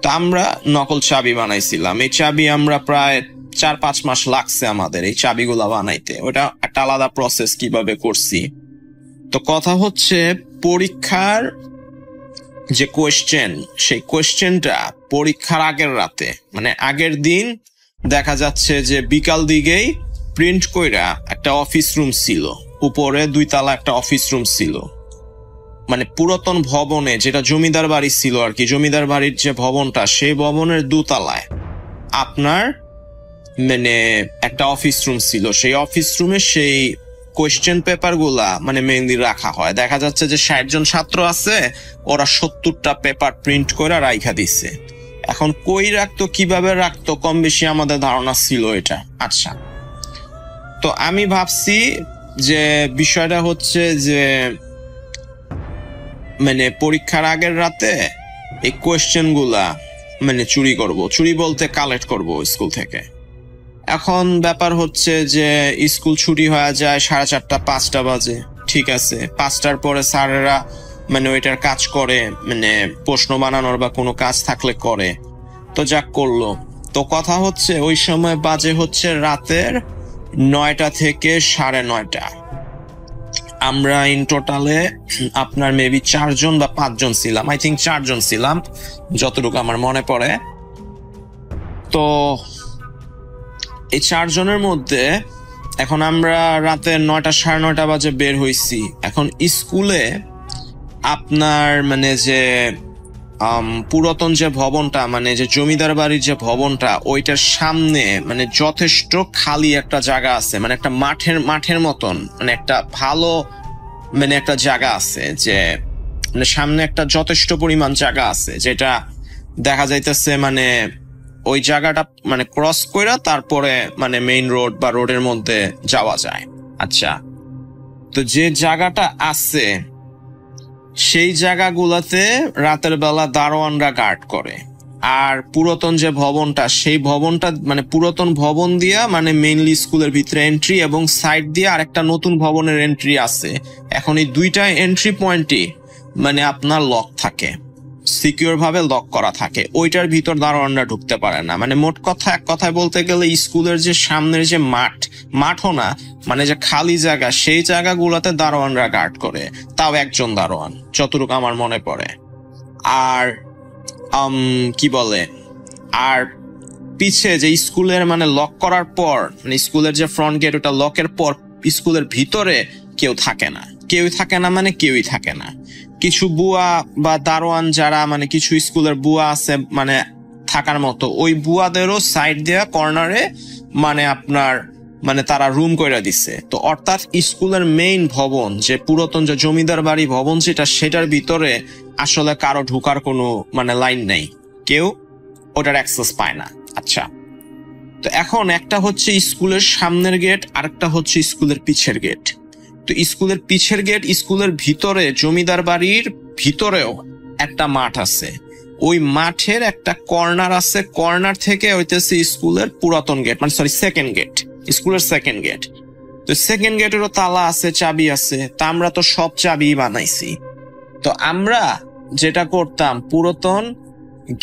তো আমরা নকল চাবি বানাইছিলাম, এই চাবি আমরা প্রায় 4-5 মাস লাগছে আমাদের এই চাবিগুলা বানাইতে, ওটা একটা আলাদা প্রসেস কিভাবে করছি। তো কথা হচ্ছে পরীক্ষার যে কোয়েশ্চেন, সেই কোয়েশ্চেনটা পরীক্ষার আগের রাতে মানে আগের দিন দেখা যাচ্ছে যে বিকাল দিকেই প্রিন্ট কইরা একটা অফিস রুম ছিল, উপরে 2 তলা একটা অফিস রুম ছিল, মানে পুরাতন ভবনে, যেটা জমিদার বাড়ি ছিল আর কি, জমিদার বাড়ির যে ভবনটা সেই ভবনের 2 তলায় আপনার মানে একটা অফিস রুম ছিল। সেই অফিস রুমে সেই কোয়েশ্চেন পেপার গুলা মানে মেইনলি রাখা হয়। দেখা যাচ্ছে যে 60 জন ছাত্র আছে, ওরা 70টা পেপার প্রিন্ট করে রাইখা দিছে। এখন কই রাখতো, কিভাবে রাখতো, কম বেশি আমাদের ধারণা ছিল এটা। আচ্ছা, তো আমি ভাবছি যে বিষয়টা হচ্ছে যে মানে পরীক্ষার আগের রাতে এই কোয়েশ্চেন গুলা মানে চুরি করব, চুরি বলতে কালেক্ট করব স্কুল থেকে। এখন ব্যাপার হচ্ছে যে স্কুল ছুটি হয়ে যায় 4:30 5টা বাজে, ঠিক আছে। 5টার পরে স্যারেরা মানে ওইটার কাজ করে, মানে প্রশ্ন বানানোর বা কোনো কাজ থাকলে করে, তো যাক করলো। তো কথা হচ্ছে ওই সময় বাজে হচ্ছে রাতের 9টা থেকে 9:30। আমরা ইন টোটালে আপনার মেবি 4 জন বা 5 জন ছিলাম, আই থিঙ্ক 4 জন ছিলাম যতটুকু আমার মনে পড়ে। তো এই 4 জনের মধ্যে এখন আমরা রাতে 9টা 9:30 বাজে বের হইছি। এখন স্কুলে আপনার মানে যে পুরাতন যে ভবনটা, মানে যে জমিদার বাড়ির যে ভবনটা, ওইটার সামনে মানে যথেষ্ট খালি একটা জায়গা আছে, মানে একটা মাঠের মতন, মানে একটা ভালো মানে একটা জায়গা আছে, যে মানে সামনে একটা যথেষ্ট পরিমাণ জায়গা আছে, যেটা দেখা যাইতেছে মানে ওই জায়গাটা মানে ক্রস কইরা তারপরে মানে মেইন রোড বা রোডের মধ্যে যাওয়া যায়। আচ্ছা, তো যে জায়গাটা আছে সেই জায়গাগুলাতে রাতের বেলা দারোয়ানরা গার্ড করে। আর পুরাতন যে ভবনটা, সেই ভবনটা মানে পুরাতন ভবন দিয়া মানে মেইনলি স্কুলের ভিতরে এন্ট্রি, এবং সাইড দিয়ে আরেকটা নতুন ভবনের এন্ট্রি আছে। এখন এই 2টা এন্ট্রি পয়েন্টই মানে আপনার লক থাকে, সিকিউর ভাবে লক করা থাকে, ওইটার ভিতর দারোয়ানরা ঢুকতে পারে না। মানে মোট কথা, এক কথায় বলতে গেলে স্কুলের যে সামনের যে মাঠও না, মানে যে খালি জায়গা, সেই জায়গাগুলোতে দারোয়ানরা গার্ড করে, তাও একজন দারোয়ান যতটুকু আমার মনে পড়ে। আর কি বলে, আর পিছে যে স্কুলের মানে লক করার পর, মানে স্কুলের যে ফ্রন্ট গেট, ওটা লকের পর স্কুলের ভিতরে কেউ থাকে না, মানে কেউই থাকে না। কিছু বুয়া বা দারোয়ান যারা মানে কিছু স্কুলের বুয়া আছে মানে থাকার মতো, ওই বুয়াদেরও সাইড দেয়া কর্নারে মানে আপনার মানে তারা রুম করে দিছে। তো অর্থাৎ স্কুলের মেইন ভবন, যে পুরাতন যে জমিদার বাড়ি ভবন যেটা, সেটার ভিতরে আসলে কারো ঢোকার কোনো মানে লাইন নেই, কেউ ওটার অ্যাক্সেস পায় না। আচ্ছা, তো এখন একটা হচ্ছে স্কুলের সামনের গেট, আরেকটা হচ্ছে স্কুলের পিছের গেট। তো স্কুলের পিছের গেট, স্কুলের ভিতরে জমিদার বাড়ির ভিতরেও একটা মাঠ আছে, ওই মাঠের একটা কর্নার আছে, কর্নার থেকে হইতেছে স্কুলের পুরাতন গেট, মানে সরি সেকেন্ড গেট, স্কুলের সেকেন্ড গেট। তো সেকেন্ড গেটেরও তালা আছে, চাবি আছে, তা আমরা তো সব চাবি বানাইছি। তো আমরা যেটা করতাম, পুরাতন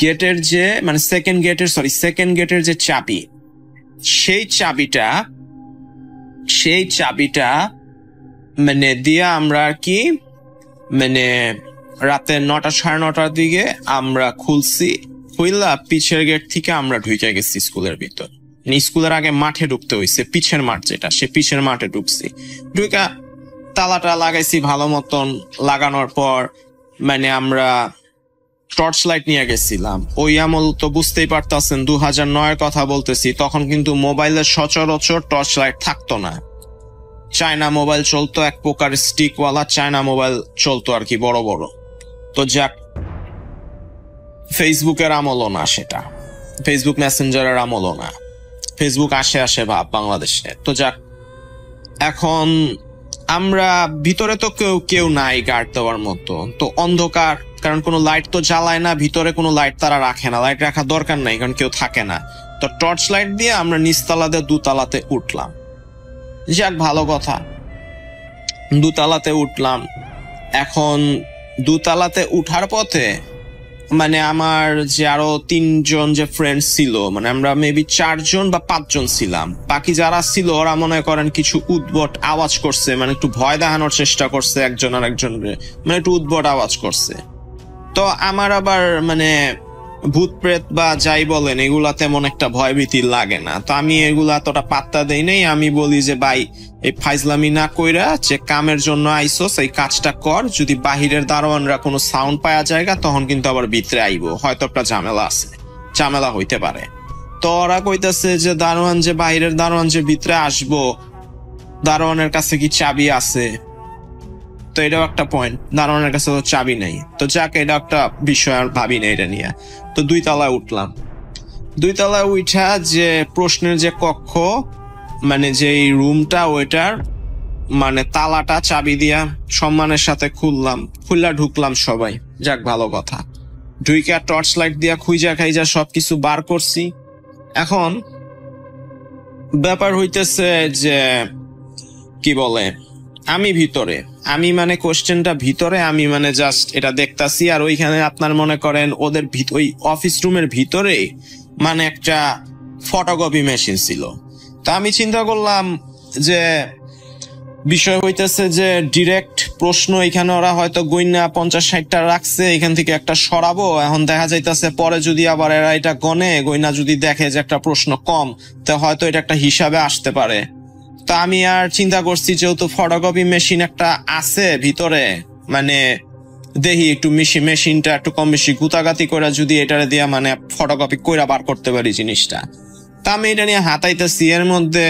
গেটের যে মানে সেকেন্ড গেটের যে চাবি, সেই চাবিটা মানে দিয়ে আমরা আর কি মানে রাতে 9টা 9:30 দিকে আমরা খুলছি, খুললা পিছের গেট থেকে আমরা ঢুকে গেছি স্কুলের ভিতর। স্কুলের আগে মাঠে ঢুকতে হয়েছে, পিছের মাঠ যেটা, সে পিছের মাঠে ঢুকছি। ঢুকা তালাটা লাগাইছি ভালো মতন, লাগানোর পর মানে আমরা টর্চ লাইট নিয়ে গেছিলাম। ওই আমল তো বুঝতেই পারতেছেন, 2009-এর কথা বলতেছি, তখন কিন্তু মোবাইলের সচরাচর টর্চ লাইট থাকতো না। চায়না মোবাইল চলতো, এক প্রকার স্টিকওয়ালা চায়না মোবাইল চলতো আর কি, বড় বড়। তো যাক, ফেসবুকের আমলও না সেটা, ফেসবুক মেসেঞ্জারের আমলও না, ফেসবুক আসে ভাব বাংলাদেশে। তো যাক, এখন আমরা ভিতরে তো কেউ নাই গার্ড দেওয়ার মতো, তো অন্ধকার, কারণ কোনো লাইট তো জ্বালায় না, ভিতরে কোনো লাইট তারা রাখে না, লাইট রাখার দরকার নাই কারণ কেউ থাকে না। তো টর্চ লাইট দিয়ে আমরা নিচতলাতে 2তলাতে উঠলাম। যাক, ভালো কথা, 2তলাতে উঠলাম। এখন 2তলাতে উঠার পথে মানে আমার যে আরো 3 জন যে ফ্রেন্ড ছিল, মানে আমরা মেবি 4 জন বা 5 জন ছিলাম। বাকি যারা ছিল ওরা মনে করেন কিছু উদ্ভট আওয়াজ করছে, মানে একটু ভয় দেখানোর চেষ্টা করছে একজন আর একজনকে, মানে একটু উদ্ভট আওয়াজ করছে। তো আমার আবার মানে ভূত প্রেত বা যাই বলেন এগুলা তেমন একটা ভয়ভীতি লাগে না। তো আমি এগুলা এতটা পাত্তা দেই নাই। আমি বলি যে ভাই এই ফাইজলামি না কইরা যে কামের জন্য আইসোস এই কাজটা কর, যদি বাহিরের দারোয়ানরা কোনো সাউন্ড পাওয়া জায়গা তখন কিন্তু আবার ভিতরে আইবো, হয়তো একটা ঝামেলা আছে, ঝামেলা হইতে পারে। তো ওরা কইতাছে যে দারোয়ান যে বাহিরের দারোয়ান যে ভিতরে আসবো, দারোয়ানের কাছে কি চাবি আছে? তো এটাও একটা পয়েন্ট, দারোয়ানের কাছে তো চাবি নেই। তো যাক, এটা একটা বিষয়, আর ভাবি না এটা নিয়ে। তো 2 তলায় উঠলাম। 2 তলায় উঠা যে প্রশ্নের যে কক্ষ, মানে যে রুমটা, ওইটার মানে তালাটা চাবি দিয়া সম্মানের সাথে খুললা ঢুকলাম সবাই। যাক, ভালো কথা। ঢুইকা টর্চ লাইট দিয়া খুঁজা খাইজা সবকিছু বার করছি। এখন ব্যাপার হইতেছে যে কি বলে, আমি ভিতরে, আমি মানে কোশ্চেনটা ভিতরে, আমি মানে জাস্ট এটা দেখতাছি। আর ওইখানে আপনার মনে করেন ওদের ওই অফিস রুমের ভিতরে মানে একটা ফটোকপি মেশিন ছিল। তা আমি চিন্তা করলাম যে বিষয় হইতেছে যে ডিরেক্ট প্রশ্ন এখানে ওরা হয়তো গইনা 50-60টা রাখছে, এখান থেকে একটা সরাবো। এখন দেখা যাইতেছে পরে যদি আবার এরা এটা গনে গইনা যদি দেখে যে একটা প্রশ্ন কম, তা হয়তো এটা একটা হিসাবে আসতে পারে। তা আমি আর চিন্তা করছি যেহেতু ফটোকপি মেশিন একটা আছে ভিতরে, মানে দেখি একটু মেশিনটা একটু কম বেশি গুতাগাতি করে যদি এটারে দিয়া মানে ফটোকপি কইরা বার করতে পারি জিনিসটা। তা আমি এটা নিয়ে হাতাইতেছি। এর মধ্যে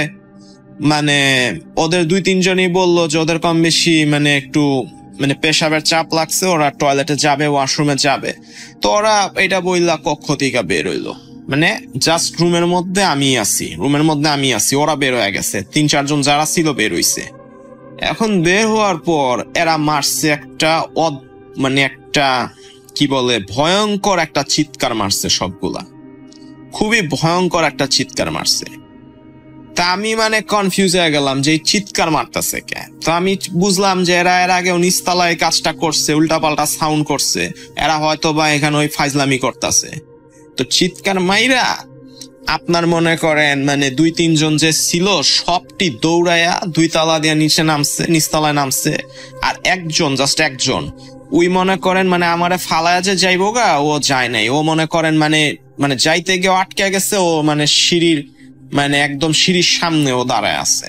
মানে ওদের 2-3 জনই বললো যে ওদের কম বেশি মানে একটু মানে পেশাবের চাপ লাগছে, ওরা টয়লেটে যাবে, ওয়াশরুমে যাবে। তো ওরা এটা বইলা কক্ষ থেকে বের হইলো, মানে জাস্ট রুমের মধ্যে আমি আছি, ওরা বের হয়ে গেছে। 3-4 জন যারা ছিল বের হইছে। এখন বের হওয়ার পর এরা মারছে একটা মানে একটা কি বলে ভয়ঙ্কর একটা চিৎকার মারছে, সবগুলা খুবই ভয়ঙ্কর একটা চিৎকার মারছে। তা আমি মানে কনফিউজ হয়ে গেলাম যে এই চিৎকার মারতেছে কে। তো আমি বুঝলাম যে এরা এর আগেও নিচতলায় কাজটা করছে, উল্টাপাল্টা সাউন্ড করছে, এরা হয়তো বা এখানে ওই ফাইজলামি করতেছে। তো চিৎকার মাইরা আপনার মনে করেন মানে 2-3 জন যে ছিল সবটি দৌড়াইয়া 2 তলা দিয়ে নিচতলায় নামছে। আর জাস্ট একজন ওই মনে করেন মানে আমারে ফালায়া যে যাইবো গা, ও যায় নাই। ও মনে করেন মানে যাইতে গিয়ে আটকে গেছে। ও মানে সিঁড়ির মানে একদম সিঁড়ির সামনে ও দাঁড়ায় আছে।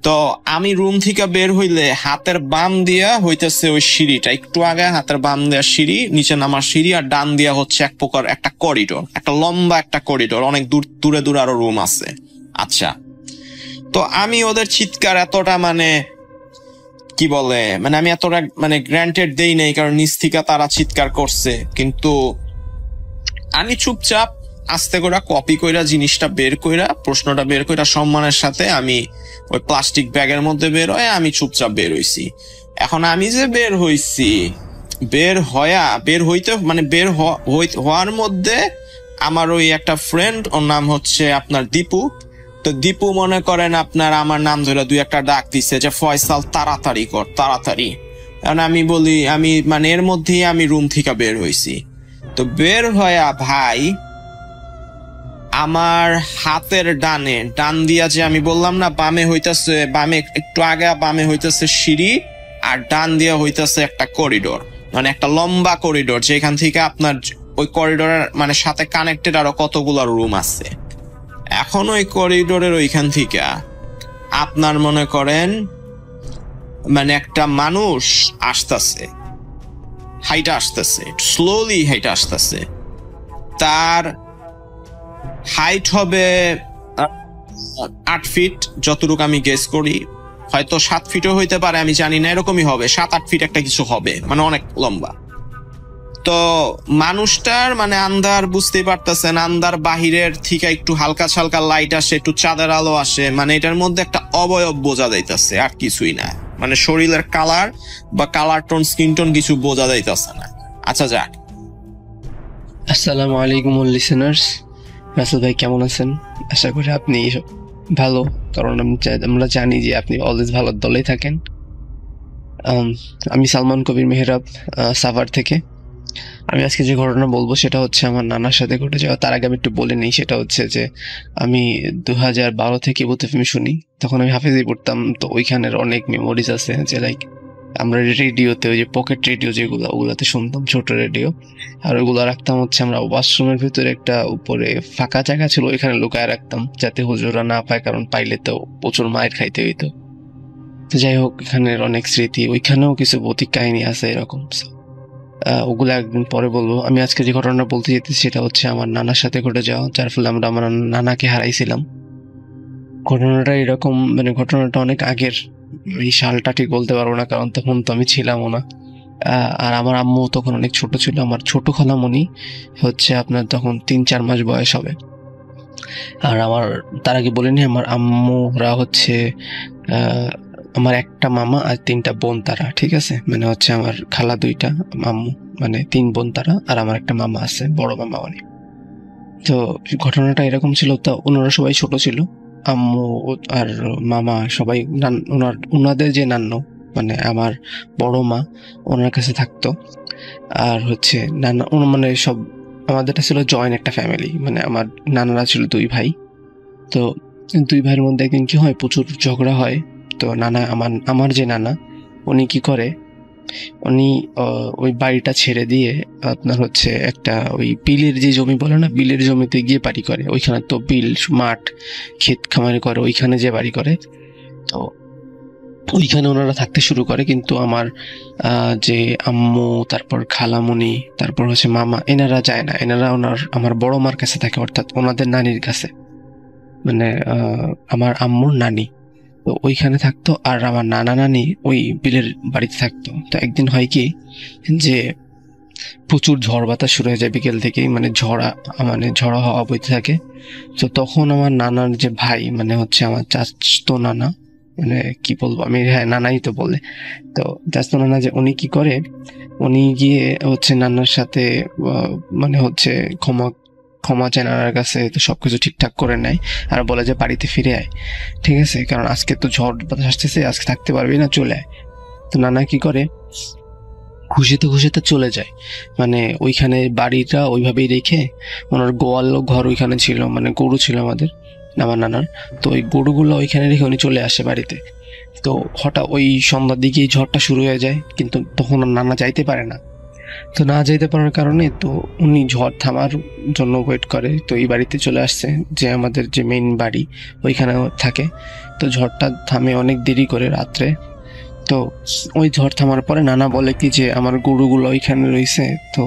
তো আমি রুম থেকে বের হইলে হাতের বাম দিয়া হইতেছে ওই সিঁড়িটা, একটু আগে হাতের বাম দেওয়া সিঁড়ি, নিচে নামার সিঁড়ি, আর ডান দিয়া হচ্ছে এক প্রকার একটা করিডোর, একটা লম্বা একটা করিডোর, অনেক দূরে দূরে আরো রুম আছে। আচ্ছা, তো আমি ওদের চিৎকার এতটা মানে কি বলে মানে আমি এতটা মানে গ্র্যান্টেড দেই নাই, কারণ নিচ থেকে তারা চিৎকার করছে। কিন্তু আমি চুপচাপ আস্তে করে কপি কইরা জিনিসটা বের কইরা প্রশ্নটা বের কইরা সম্মানের সাথে আমি ওই প্লাস্টিক ব্যাগের মধ্যে বের হয়ে আমি চুপচাপ বের হইছি। এখন আমি যে বের হইছি, বের হওয়ার মধ্যে আমার ওই একটা ফ্রেন্ড, ওর নাম হচ্ছে আপনার দীপু। তো দীপু মনে করেন আপনার আমার নাম ধরে 2-1টা ডাক দিছে যে ফয়সাল তাড়াতাড়ি কর, তাড়াতাড়ি। এখন আমি বলি আমি মানে এর মধ্যেই আমি রুম থেকে বের হইছি। তো বের হয়া ভাই আমার হাতের ডান দিয়া যে আমি বললাম না বামে একটু আগে বামে হইতেছে সিঁড়ি, আর ডান দিয়া হইতেছে একটা করিডোর, মানে একটা লম্বা করিডোর, যেখান থেকে আপনার ওই করিডোরের মানে সাথে কানেক্টেড আরো কতগুলো রুম আছে। এখন ওই করিডোরের ওইখান থেকে আপনার মনে করেন মানে একটা মানুষ আসতেছে, স্লোলি হাইটা আসতেছে। তার হাইট হবে 8 ফিট, যতটুকু আমি গেস করি, হয়তো 7 ফিটও হইতে পারে, আমি জানি না, এরকমই হবে, 7-8 ফিট একটা কিছু হবে, মানে অনেক লম্বা। তো মানুষটার মানে আন্দার বুঝতেই পারতেছেন, আন্দার বাহিরের থেকে একটু হালকা ছালকা লাইট আসে, একটু চাঁদের আলো আসে, মানে এটার মধ্যে একটা অবয়ব বোঝা যাইতেছে, আর কিছুই না, মানে শরীরের কালার বা কালার টোন, স্কিন টোন কিছু বোঝা যাইতেছে না। আচ্ছা যাক, আসসালামু আলাইকুম লিসেনার্স। রাসেল ভাই কেমন আছেন? আশা করি আপনি ভালো, কারণ আমরা জানি যে আপনি অলওয়েজ ভালোর দলেই থাকেন। আমি সালমান কবির মেহরাব, সাভার থেকে। আমি আজকে যে ঘটনা বলবো সেটা হচ্ছে আমার নানার সাথে ঘটে যাওয়া। তার আগে আমি একটু বলে নিই, সেটা হচ্ছে যে আমি 2012 থেকে ভূত ফিল্ম শুনি, তখন আমি হাফেজে পড়তাম। তো ওইখানের অনেক মেমোরিজ আছে, যে লাইক আমরা রেডিওতে ওই যে পকেট রেডিও যেগুলো ওগুলাতে শুনতাম, ছোট রেডিও। আর ওইগুলো রাখতাম হচ্ছে আমরা ওয়াশরুমের ভিতরে একটা উপরে ফাঁকা জায়গা ছিল, ওইখানে লুকায় রাখতাম যাতে হুজুররা না পায়, কারণ পাইলে তো প্রচুর মায়ের খাইতে হইতো। তো যাই হোক, এখানের অনেক স্মৃতি, ওইখানেও কিছু ভৌতিক কাহিনী আছে এরকম। ওগুলো একদিন পরে বলবো। আমি আজকে যে ঘটনাটা বলতে যেতেছি সেটা হচ্ছে আমার নানার সাথে ঘটে যাওয়া, যার ফলে আমরা আমার নানাকে হারাইছিলাম। ঘটনাটা এরকম, মানে ঘটনাটা অনেক আগের, এই সালটা ঠিক বলতে পারবো না কারণ তখন তো আমি ছিলামও না। আর আমার আম্মু তখন অনেক ছোট ছিল। আমার ছোট খালামণি হচ্ছে আপনার তখন 3-4 মাস বয়স হবে। আর আমার তার আগে বলিনি, আমার আম্মুরা হচ্ছে আমার একটা মামা আর 3টা বোন তারা, ঠিক আছে? মানে হচ্ছে আমার খালা 2টা, আম্মু মানে 3 বোন তারা, আর আমার একটা মামা আছে, বড় মামা উনি। তো ঘটনাটা এরকম ছিল, তা ওনারা সবাই ছোট ছিল। আম্মু আর মামা সবাই ওনাদের যে নান্নু মানে আমার বড় মা, ওনার কাছে থাকতো। আর হচ্ছে নানা মানে সব আমাদেরটা ছিল জয়েন্ট একটা ফ্যামিলি, মানে আমার নানারা ছিল 2 ভাই। তো 2 ভাইয়ের মধ্যে একদিন কি হয়, প্রচুর ঝগড়া হয়। তো নানা আমার যে নানা উনি কি করে, উনি ওই বাড়িটা ছেড়ে দিয়ে আপনার হচ্ছে একটা ওই বিলের যে জমি বলে না, বিলের জমিতে গিয়ে বাড়ি করে। ওইখানে তো বিল মাঠ ক্ষেত খামারি করে, ওইখানে যে বাড়ি করে। তো ওইখানে ওনারা থাকতে শুরু করে। কিন্তু আমার যে আম্মু, তারপর খালামণি, তারপর হচ্ছে মামা, এনারা যায় না। এনারা আমার বড় মার কাছে থাকে, অর্থাৎ ওনাদের নানির কাছে, মানে আমার আম্মুর নানি। তো ওইখানে থাকতো। আর আমার নানা নানি ওই বিলের বাড়িতে থাকতো। তো একদিন হয় কি যে প্রচুর ঝড় বাতাস শুরু হয়ে যায় বিকেল থেকেই, মানে ঝড়া হাওয়া বইতে থাকে। তো তখন আমার নানার যে ভাই, মানে হচ্ছে আমার চাচতো নানা, মানে কি বলবো আমি, হ্যাঁ নানাই তো বলে। তো চাচতো নানা যে উনি কি করে, উনি গিয়ে হচ্ছে নানার সাথে মানে হচ্ছে ক্ষমা চায় নানার কাছে। তো সবকিছু ঠিকঠাক করে নেয় আর বলে যে বাড়িতে ফিরে আয়, ঠিক আছে, কারণ আজকে তো ঝড় বাতাস আসতেছে, আজকে থাকতে পারবি না, চলে আয়। তো নানা কি করে, খুশিতে খুশিতে চলে যায়। মানে ওইখানে বাড়িটা ওইভাবেই রেখে, ওনার গোয়াল ঘর ওইখানে ছিল, মানে গরু ছিল আমাদের আমার নানার। তো ওই গরুগুলো ওইখানে রেখে উনি চলে আসে বাড়িতে। তো হঠাৎ ওই সন্ধ্যার দিকেই ঝড়টা শুরু হয়ে যায়, কিন্তু তখন নানা যাইতে পারে না। তো না যেতে পারার কারণে তো উনি ঝড় থামার জন্য ওয়েট করে। তো এই বাড়িতে চলে আসছে, যে আমাদের যে মেইন বাড়ি ওইখানে থাকে। তো ঝড়টা থামে অনেক দেরি করে রাত্রে। তো ওই ঝড় থামার পরে নানা বলে কি যে আমার গরুগুলো ওইখানে রয়েছে, তো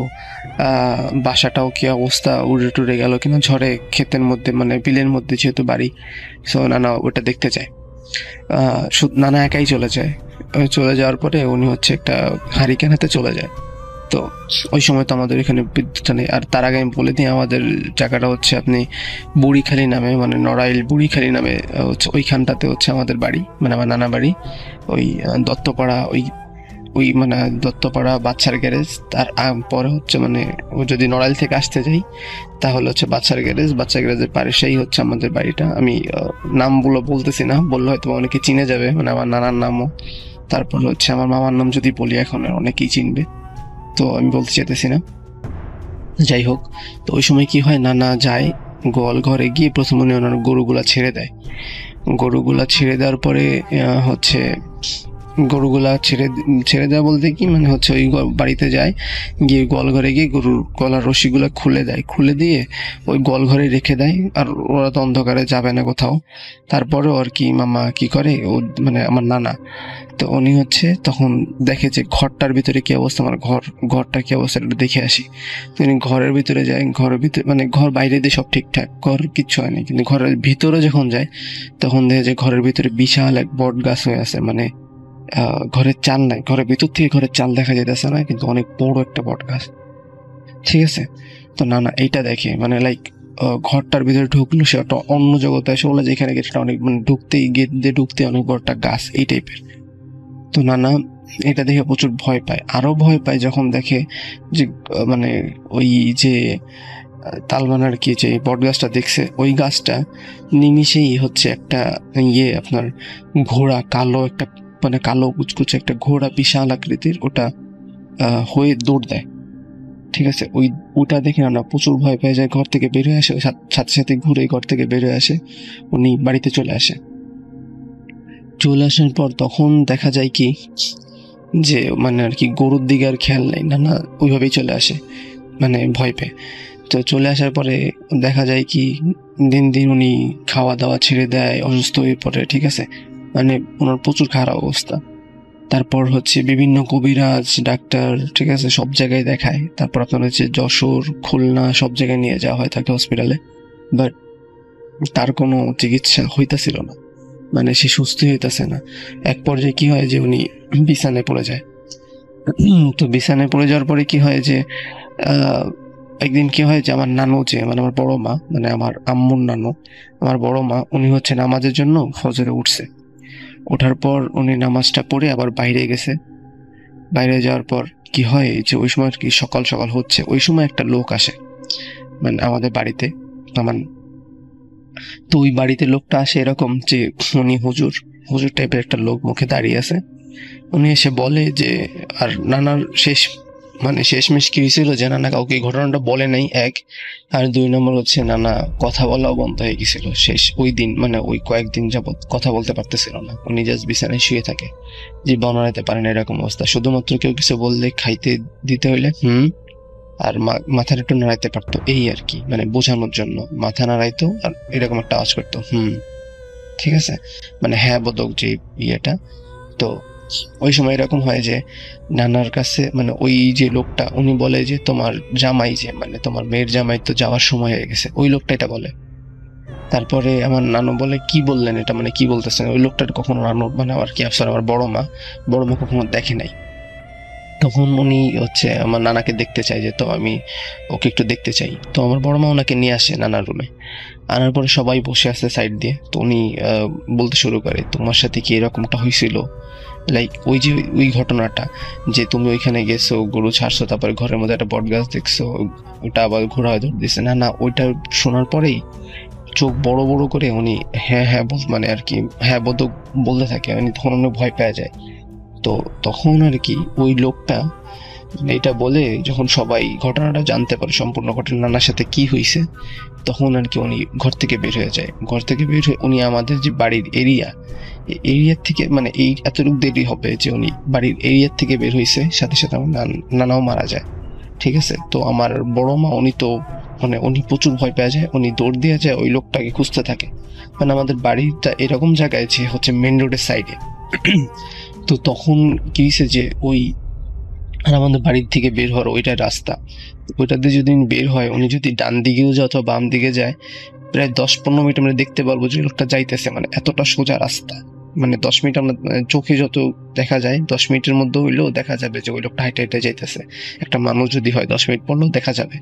বাসাটাও কি অবস্থা, উড়ে টুড়ে গেল কিনা ঝড়ে, ক্ষেতের মধ্যে মানে বিলের মধ্যে যেহেতু বাড়ি। সো নানা ওটা দেখতে যায়। নানা একাই চলে যায়। চলে যাওয়ার পরে উনি হচ্ছে একটা হারিকেন হাতে চলে যায়। তো ওই সময় তো আমাদের এখানে বিদ্যুৎ নেই। আর তার আগে আমি বলে দিই, আমাদের জায়গাটা হচ্ছে আপনি বুড়িখালি নামে, মানে নড়াইল বুড়িখালি নামে হচ্ছে, ওইখানটাতে হচ্ছে আমাদের বাড়ি, মানে আমার নানা বাড়ি। ওই দত্তপাড়া, ওই মানে দত্তপাড়া বাচ্চার গ্যারেজ। তার পরে হচ্ছে মানে ও যদি নড়াইল থেকে আসতে যাই তাহলে হচ্ছে বাচ্চার গ্যারেজের পারে সেই হচ্ছে আমাদের বাড়িটা। আমি নামগুলো বলতেছি না, বললে হয়তো অনেকে চিনে যাবে, মানে আমার নানার নামও। তারপর হচ্ছে আমার মামার নাম যদি বলি এখন অনেকেই চিনবে, তো আমি বলতে চাইতেছি না। যাই হোক, তো ওই সময় কি হয়, নানা যায় গোয়াল ঘরে গিয়ে প্রথমে ওনার গরুগুলা ছেড়ে দেয়। গরুগুলা ছেড়ে দেওয়ার পরে হচ্ছে গরুগুলা ছেড়ে দেওয়া বলতে কি, মানে হচ্ছে ওই বাড়িতে যায়, গিয়ে গোয়াল ঘরে গিয়ে গরুর গলার রশিগুলা খুলে দিয়ে ওই গোয়াল ঘরে রেখে দেয়। আর ওরা তো অন্ধকারে যাবে না কোথাও। তারপরেও আর কি মামা কি করে, ও মানে আমার নানা, তো উনি হচ্ছে তখন দেখে যে ঘরটার ভিতরে কি অবস্থা, আমার ঘরটা কি অবস্থা একটু দেখে আসি। তো উনি ঘরের ভিতরে যায়। ঘরের ভিতরে মানে ঘর বাইরে দিয়ে সব ঠিকঠাক, ঘর কিচ্ছু হয়নি, কিন্তু ঘরের ভিতরে যখন যায় তখন দেখে যে ঘরের ভিতরে বিশাল এক বট গাছ হয়ে আছে। মানে ঘরের চাল নাই, ঘরের ভিতর থেকে ঘরের চাল দেখা যেতেছে না, কিন্তু অনেক বড় একটা বট গাছ, ঠিক আছে। তো নানা এইটা দেখে, মানে লাইক ঘরটার ভিতরে ঢুকলো, সে একটা অন্য জগতে এসে বলে যেখানে গেটটা অনেক, মানে গেট দিয়ে ঢুকতে অনেক বড় একটা গাছ, এই টাইপের। তো নানা এটা দেখে প্রচুর ভয় পায়। আরো ভয় পায় যখন দেখে যে মানে ওই যে তালবানার কি যে বট গাছটা দেখছে, ওই গাছটা নিমিষেই হচ্ছে একটা আপনার ঘোড়া, কালো একটা মানে কালো কুচকুচে একটা ঘোড়া, বিশাল আকৃতির, ওটা হয়ে দৌড় দেয়, ঠিক আছে। ওটা দেখে না প্রচুর ভয় পেয়ে যায়, ঘর থেকে বের হয়ে আসে, সাথে সাথে ঘুরে ঘর থেকে বের হয়ে আসে, উনি বাড়িতে চলে আসার পর তখন দেখা যায় কি যে মানে আর কি গরুর দিকে আর খেয়াল নেই, নানা ওইভাবেই চলে আসে মানে ভয় পেয়ে। তো চলে আসার পরে দেখা যায় কি দিন দিন উনি খাওয়া দাওয়া ছেড়ে দেয়, অসুস্থ হয়ে পড়ে, ঠিক আছে, মানে ওনার প্রচুর খারাপ অবস্থা। তারপর হচ্ছে বিভিন্ন কবিরাজ ডাক্তার, ঠিক আছে, সব জায়গায় দেখায়। তারপর আপনার হচ্ছে যশোর, খুলনা সব জায়গায় নিয়ে যাওয়া হয় তাকে হসপিটালে, বাট তার কোনো চিকিৎসা হইতাছিল না, মানে সে সুস্থ হইতাছে না। এক পর্যায়ে কি হয় যে উনি বিছানায় পড়ে যায়। তো বিছানায় পড়ে যাওয়ার পরে কি হয় যে একদিন কি হয় যে আমার নানু, যে মানে আমার বড় মা, মানে আমার আম্মুর নানু, আমার বড় মা, উনি হচ্ছে নামাজের জন্য ফজরে উঠছে। ওঠার পর উনি নামাজটা পড়ে আবার বাইরে গেছে। বাইরে যাওয়ার পর কি হয় যে ওই সময় কি সকাল সকাল হচ্ছে, ওই সময় একটা লোক আসে মানে আমাদের বাড়িতে আমার। তো ওই বাড়িতে লোকটা আসে এরকম যে উনি হুজুর টাইপের একটা লোক মুখে দাঁড়িয়ে আছে। উনি এসে বলে যে, আর নানার শেষমেশ কি হয়েছিল যে নানা কাউকে ঘটনাটা বলে নাই, এক, আর 2 নম্বর হচ্ছে নানা কথা বলাও বন্ধ হয়ে গেছিল শেষ ওই দিন, মানে ওই কয়েকদিন যাবৎ কথা বলতে পারতেছিল না। উনি জাস্ট বিছানায় শুয়ে থাকে, জীবন নাড়াতে পারে না, এরকম অবস্থা। শুধুমাত্র কেউ কিছু বললে খাইতে দিতে হইলে আর মাথাটা একটু নাড়াইতে পারতো, এই আর কি, মানে বোঝানোর জন্য মাথা নাড়াইতো আর এরকম একটা আওয়াজ করতো, ঠিক আছে, মানে হ্যাঁ বোধক যে ইয়েটা। তো ওই সময় এরকম হয় যে নানার কাছে মানে ওই যে লোকটা উনি বলে যে তোমার জামাই, যে মানে তোমার মেয়ের জামাই তো যাওয়ার সময় হয়ে গেছে, ওই লোকটা এটা বলে। তারপরে আমার নানু বলে কি বললেন এটা, মানে কি বলতেছেন? ওই লোকটার কখনো নানু মানে আর কি আফসার আমার বড় মা কখনো দেখে নাই। তখন উনি হচ্ছে আমার নানাকে দেখতে চাই, যে তো আমি ওকে একটু দেখতে চাই। তো আমার বড় মা ওনাকে নিয়ে আসে নানার রুমে। আনার পরে সবাই বসে আছে সাইড দিয়ে। তো উনি বলতে শুরু করে, তোমার সাথে কি এরকমটা হয়েছিল, লাইক ওই যে ওই ঘটনাটা যে তুমি ওইখানে গেছো, গরু ছাড়ছো, তারপরে ঘরের মধ্যে একটা বট গাছ দেখছো, ওটা আবার ঘোরা হয়ে ধরে দিচ্ছে না। ওইটা শোনার পরেই চোখ বড় বড় করে উনি হ্যাঁ মানে আর কি হ্যাঁ বোধক বলতে থাকে। উনি তখন অনেক ভয় পেয়ে যায়। তো তখন আর কি ওই লোকটা এটা বলে, যখন সবাই ঘটনাটা জানতে পারে সম্পূর্ণ ঘটনা নানার সাথে কি হয়েছে, তখন আর কি উনি ঘর থেকে বের হয়ে যায়। ঘর থেকে বের হয়ে উনি আমাদের যে বাড়ির এরিয়ার থেকে, মানে এই এতটুকু দেরি হবে যে উনি বাড়ির এরিয়ার থেকে বের হয়েছে, সাথে সাথে আমার নানাও মারা যায়, ঠিক আছে। তো আমার বড় মা উনি তো মানে উনি প্রচুর ভয় পেয়ে যায়, উনি দৌড় দিয়ে যায়, ওই লোকটাকে খুঁজতে থাকে। মানে আমাদের বাড়িটা এরকম জায়গায় যে হচ্ছে মেন রোডের সাইডে। তো তখন কি হয়েছে যে ওই আর আমাদের বাড়ির থেকে বের হওয়ার ওইটা রাস্তা, ওইটাতে যদি বের হয়, উনি যদি ডান দিকেও যায় অথবা বাম দিকে যায়, প্রায় 10-15 মিনিট আমরা দেখতে পারবো যে লোকটা যাইতেছে, মানে এতটা সোজা রাস্তা। মানে 10 মিনিট আমরা চোখে যত দেখা যায়, 10 মিনিটের মধ্যে হইলেও দেখা যাবে যে ওই লোকটা হাইটে হাইটে যাইতেছে। একটা মানুষ যদি হয় 10 মিনিট পরলেও দেখা যাবে,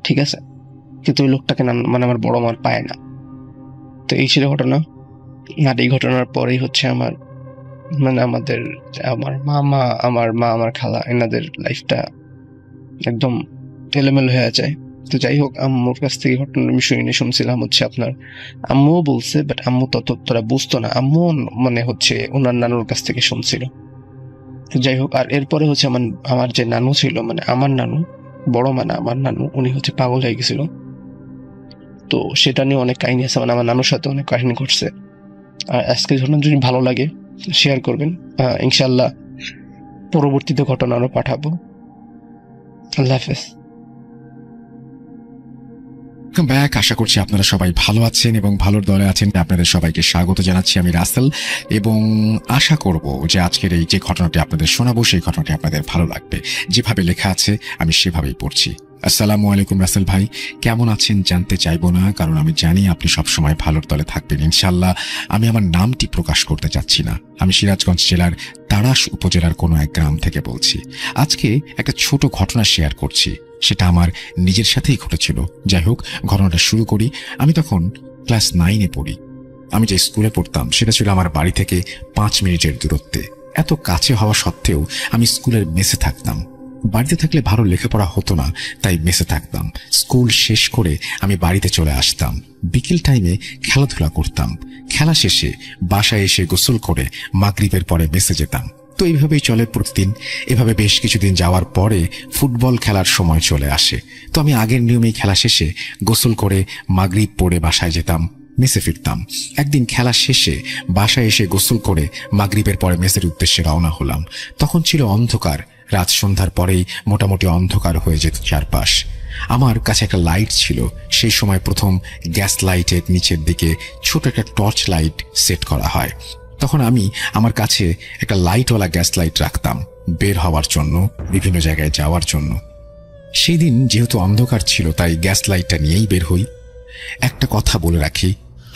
ঠিক আছে। কিন্তু ওই লোকটাকে মানে আমার বড় মার পায় না। তো এই ছিল ঘটনা। আর এই ঘটনার পরেই হচ্ছে আমার মানে আমার মা আমার খালা এনাদের লাইফটা একদম এলোমেলো হয়ে যায়। তো যাই হোক, আম্মুর কাছ থেকে ঘটনার বিষয় নিয়ে শুনছিলাম হচ্ছে আপনার আম্মুও বলছে, বাট আম্মু ততটা বুঝতো না। আম্মু মানে হচ্ছে ওনার নানুর কাছ থেকে শুনছিল। তো যাই হোক, আর এরপরে হচ্ছে আমার যে নানু ছিল, মানে আমার নানু, বড় মানে আমার নানু, উনি হচ্ছে পাগল হয়ে গেছিল। তো সেটা নিয়ে অনেক কাহিনী আছে, মানে আমার নানুর সাথে অনেক কাহিনী ঘটছে। আর আজকে ঘটনা যদি ভালো লাগে শেয়ার করবেন, ইনশাল্লাহ পরবর্তীতে ঘটনা আরো পাঠাবো। আল্লাহ হাফেজ। ব্যাক, আশা করছি আপনারা সবাই ভালো আছেন এবং ভালোর দলে আছেন। আপনাদের সবাইকে স্বাগত জানাচ্ছি, আমি রাসেল, এবং আশা করব যে আজকের এই যে ঘটনাটি আপনাদের শোনাবো সেই ঘটনাটি আপনাদের ভালো লাগবে। যেভাবে লেখা আছে আমি সেভাবেই পড়ছি। আসসালামু আলাইকুম রাসেল ভাই, কেমন আছেন জানতে চাইবো না, কারণ আমি জানি আপনি সবসময় ভালোর দলে থাকবেন ইনশাল্লাহ। আমি আমার নামটি প্রকাশ করতে চাচ্ছি না। আমি সিরাজগঞ্জ জেলার তাড়াশ উপজেলার কোনো এক গ্রাম থেকে বলছি। আজকে একটা ছোট ঘটনা শেয়ার করছি, সেটা আমার নিজের সাথেই ঘটেছিল। যাই হোক, ঘটনাটা শুরু করি। আমি তখন ক্লাস 9-এ পড়ি। আমি যে স্কুলে পড়তাম সেটা ছিল আমার বাড়ি থেকে 5 মিনিটের দূরত্বে। এত কাছে হওয়া সত্ত্বেও আমি স্কুলের মেসে থাকতাম। বাড়িতে থাকলে ভালো লেখাপড়া হতো না, তাই মেসে থাকতাম। স্কুল শেষ করে আমি বাড়িতে চলে আসতাম। বিকেল টাইমে খেলাধুলা করতাম। খেলা শেষে বাসায় এসে গোসল করে মাগরিবের পরে মেসে যেতাম। তো এইভাবেই চলে প্রতিদিন। এভাবে বেশ কিছুদিন যাওয়ার পরে ফুটবল খেলার সময় চলে আসে। তো আমি আগের নিয়মেই খেলা শেষে গোসল করে মাগরিব পড়ে বাসায় যেতাম। মেসে ফিরতাম। একদিন খেলা শেষে বাসায় এসে গোসল করে মাগরিবের পরে মেসের উদ্দেশ্যে রওনা হলাম। তখন ছিল অন্ধকার, রাত সন্ধ্যার পরেই মোটামুটি অন্ধকার হয়ে যেত চারপাশ। আমার কাছে একটা লাইট ছিল। সেই সময় প্রথম গ্যাস লাইটের নিচের দিকে ছোট একটা টর্চ লাইট সেট করা হয়। তখন আমি আমার কাছে একটা লাইটওয়ালা গ্যাস লাইট রাখতাম বের হওয়ার জন্য, বিভিন্ন জায়গায় যাওয়ার জন্য। সেই দিন যেহেতু অন্ধকার ছিল তাই গ্যাস লাইটটা নিয়েই বের হই। একটা কথা বলে রাখি,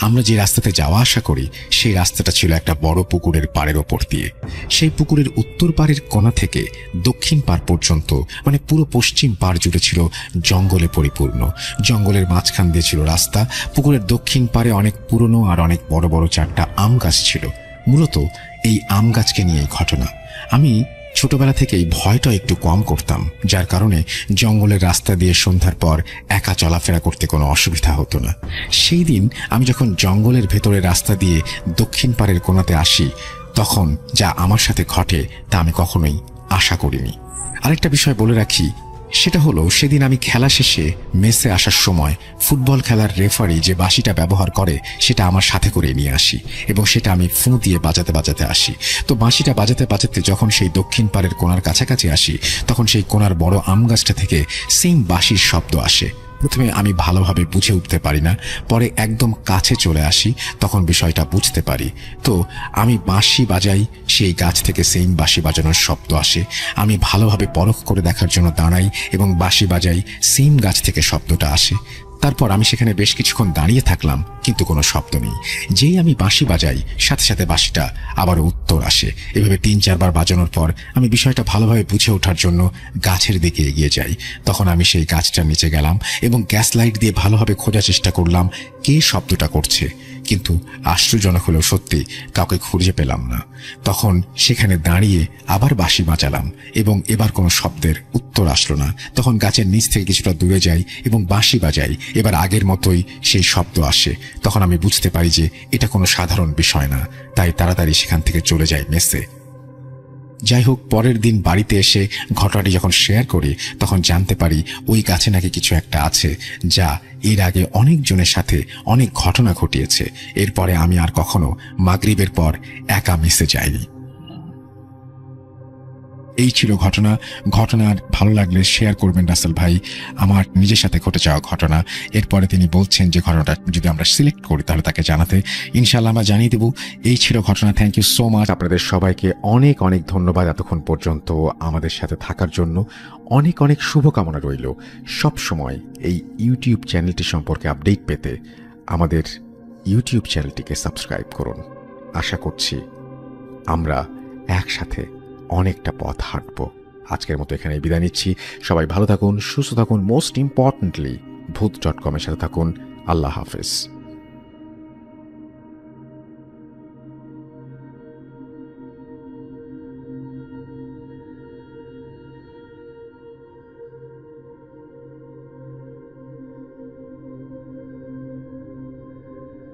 আমরা যে রাস্তাতে যাওয়া আসা করি সেই রাস্তাটা ছিল একটা বড় পুকুরের পাড়ের ওপর দিয়ে। সেই পুকুরের উত্তর পাড়ের কোণা থেকে দক্ষিণ পাড় পর্যন্ত, মানে পুরো পশ্চিম পাড় জুড়ে ছিল জঙ্গলে পরিপূর্ণ। জঙ্গলের মাঝখান দিয়ে ছিল রাস্তা। পুকুরের দক্ষিণ পাড়ে অনেক পুরনো আর অনেক বড় বড় 4টা আম গাছ ছিল। মূলত এই আম গাছকে নিয়ে ঘটনা। আমি ছোটবেলা থেকেই ভয়টা একটু কম করতাম, যার কারণে জঙ্গলের রাস্তা দিয়ে সন্ধ্যার পর একা চলাফেরা করতে কোনো অসুবিধা হতো না। সেই দিন আমি যখন জঙ্গলের ভেতরের রাস্তা দিয়ে দক্ষিণ পাড়ের কোণাতে আসি, তখন যা আমার সাথে ঘটে তা আমি কখনোই আশা করিনি। আরেকটা বিষয় বলে রাখি, সেটা হলো সেদিন আমি খেলা শেষে মেসে আসার সময় ফুটবল খেলার রেফারি যে বাঁশিটা ব্যবহার করে সেটা আমার সাথে করে নিয়ে আসি এবং সেটা আমি ফু দিয়ে বাজাতে বাজাতে আসি। তো বাঁশিটা বাজাতে বাজাতে যখন সেই দক্ষিণ পাড়ের কোণার কাছাকাছি আসি, তখন সেই কোণার বড় আম গাছটা থেকে সেম বাঁশির শব্দ আসে। প্রথমে আমি ভালোভাবে বুঝে উঠতে পারি না, পরে একদম কাছে চলে আসি, তখন বিষয়টা বুঝতে পারি। তো আমি বাঁশি বাজাই, সেই গাছ থেকে সেম বাঁশি বাজানোর শব্দ আসে। আমি ভালোভাবে পরখ করে দেখার জন্য দাঁড়াই এবং বাঁশি বাজাই, সেম গাছ থেকে শব্দটা আসে। তারপর আমি সেখানে বেশ কিছুক্ষণ দাঁড়িয়ে থাকলাম, কিন্তু কোনো শব্দ নেই। যেই আমি বাঁশি বাজাই, সাথে সাথে বাঁশিটা আবার উত্তর আসে। এভাবে 3-4 বার বাজানোর পর আমি বিষয়টা ভালোভাবে বুঝে ওঠার জন্য গাছের দিকে এগিয়ে যাই। তখন আমি সেই গাছটার নিচে গেলাম এবং গ্যাস লাইট দিয়ে ভালোভাবে খোঁজার চেষ্টা করলাম কে শব্দটা করছে, কিন্তু আশ্চর্যজনক হলেও সত্যি কাউকে খুঁজে পেলাম না। তখন সেখানে দাঁড়িয়ে আবার বাঁশি বাজালাম এবং এবার কোনো শব্দের উত্তর আসলো না। তখন গাছের নিচ থেকে কিছুটা দূরে যাই এবং বাঁশি বাজাই, এবার আগের মতোই সেই শব্দ আসে। তখন আমি বুঝতে পারি যে এটা কোনো সাধারণ বিষয় না, তাই তাড়াতাড়ি সেখান থেকে চলে যাই মেসে। যাই হোক, পরের দিন বাড়িতে এসে ঘটনাটি যখন শেয়ার করি, তখন জানতে পারি ওই গাছে নাকি কিছু একটা আছে যা এর আগে অনেকজনের সাথে অনেক ঘটনা ঘটিয়েছে। এরপরে আমি আর কখনো মাগরিবের পর একা মেসে যাইনি। এই ছিল ঘটনা। ঘটনার ভালো লাগলে শেয়ার করবেন রাসেল ভাই, আমার নিজের সাথে ঘটে যাওয়া ঘটনা। এরপরে তিনি বলছেন যে ঘটনাটা যদি আমরা সিলেক্ট করি তাহলে তাকে জানাতে, ইনশাআল্লাহ আমরা জানিয়ে দেব। এই ছিল ঘটনা। Thank you so much. আপনাদের সবাইকে অনেক অনেক ধন্যবাদ এতক্ষণ পর্যন্ত আমাদের সাথে থাকার জন্য। অনেক অনেক শুভকামনা রইল। সব সময় এই ইউটিউব চ্যানেলটি সম্পর্কে আপডেট পেতে আমাদের ইউটিউব চ্যানেলটিকে সাবস্ক্রাইব করুন। আশা করছি আমরা একসাথে অনেকটা পথ হাঁটব। আজকের মতো এখানে বিদায় নিচ্ছি। সবাই ভালো থাকুন, সুস্থ থাকুন, মোস্ট ইম্পর্টেন্টলি ভূত.com এর সাথে থাকুন। আল্লাহ হাফেজ।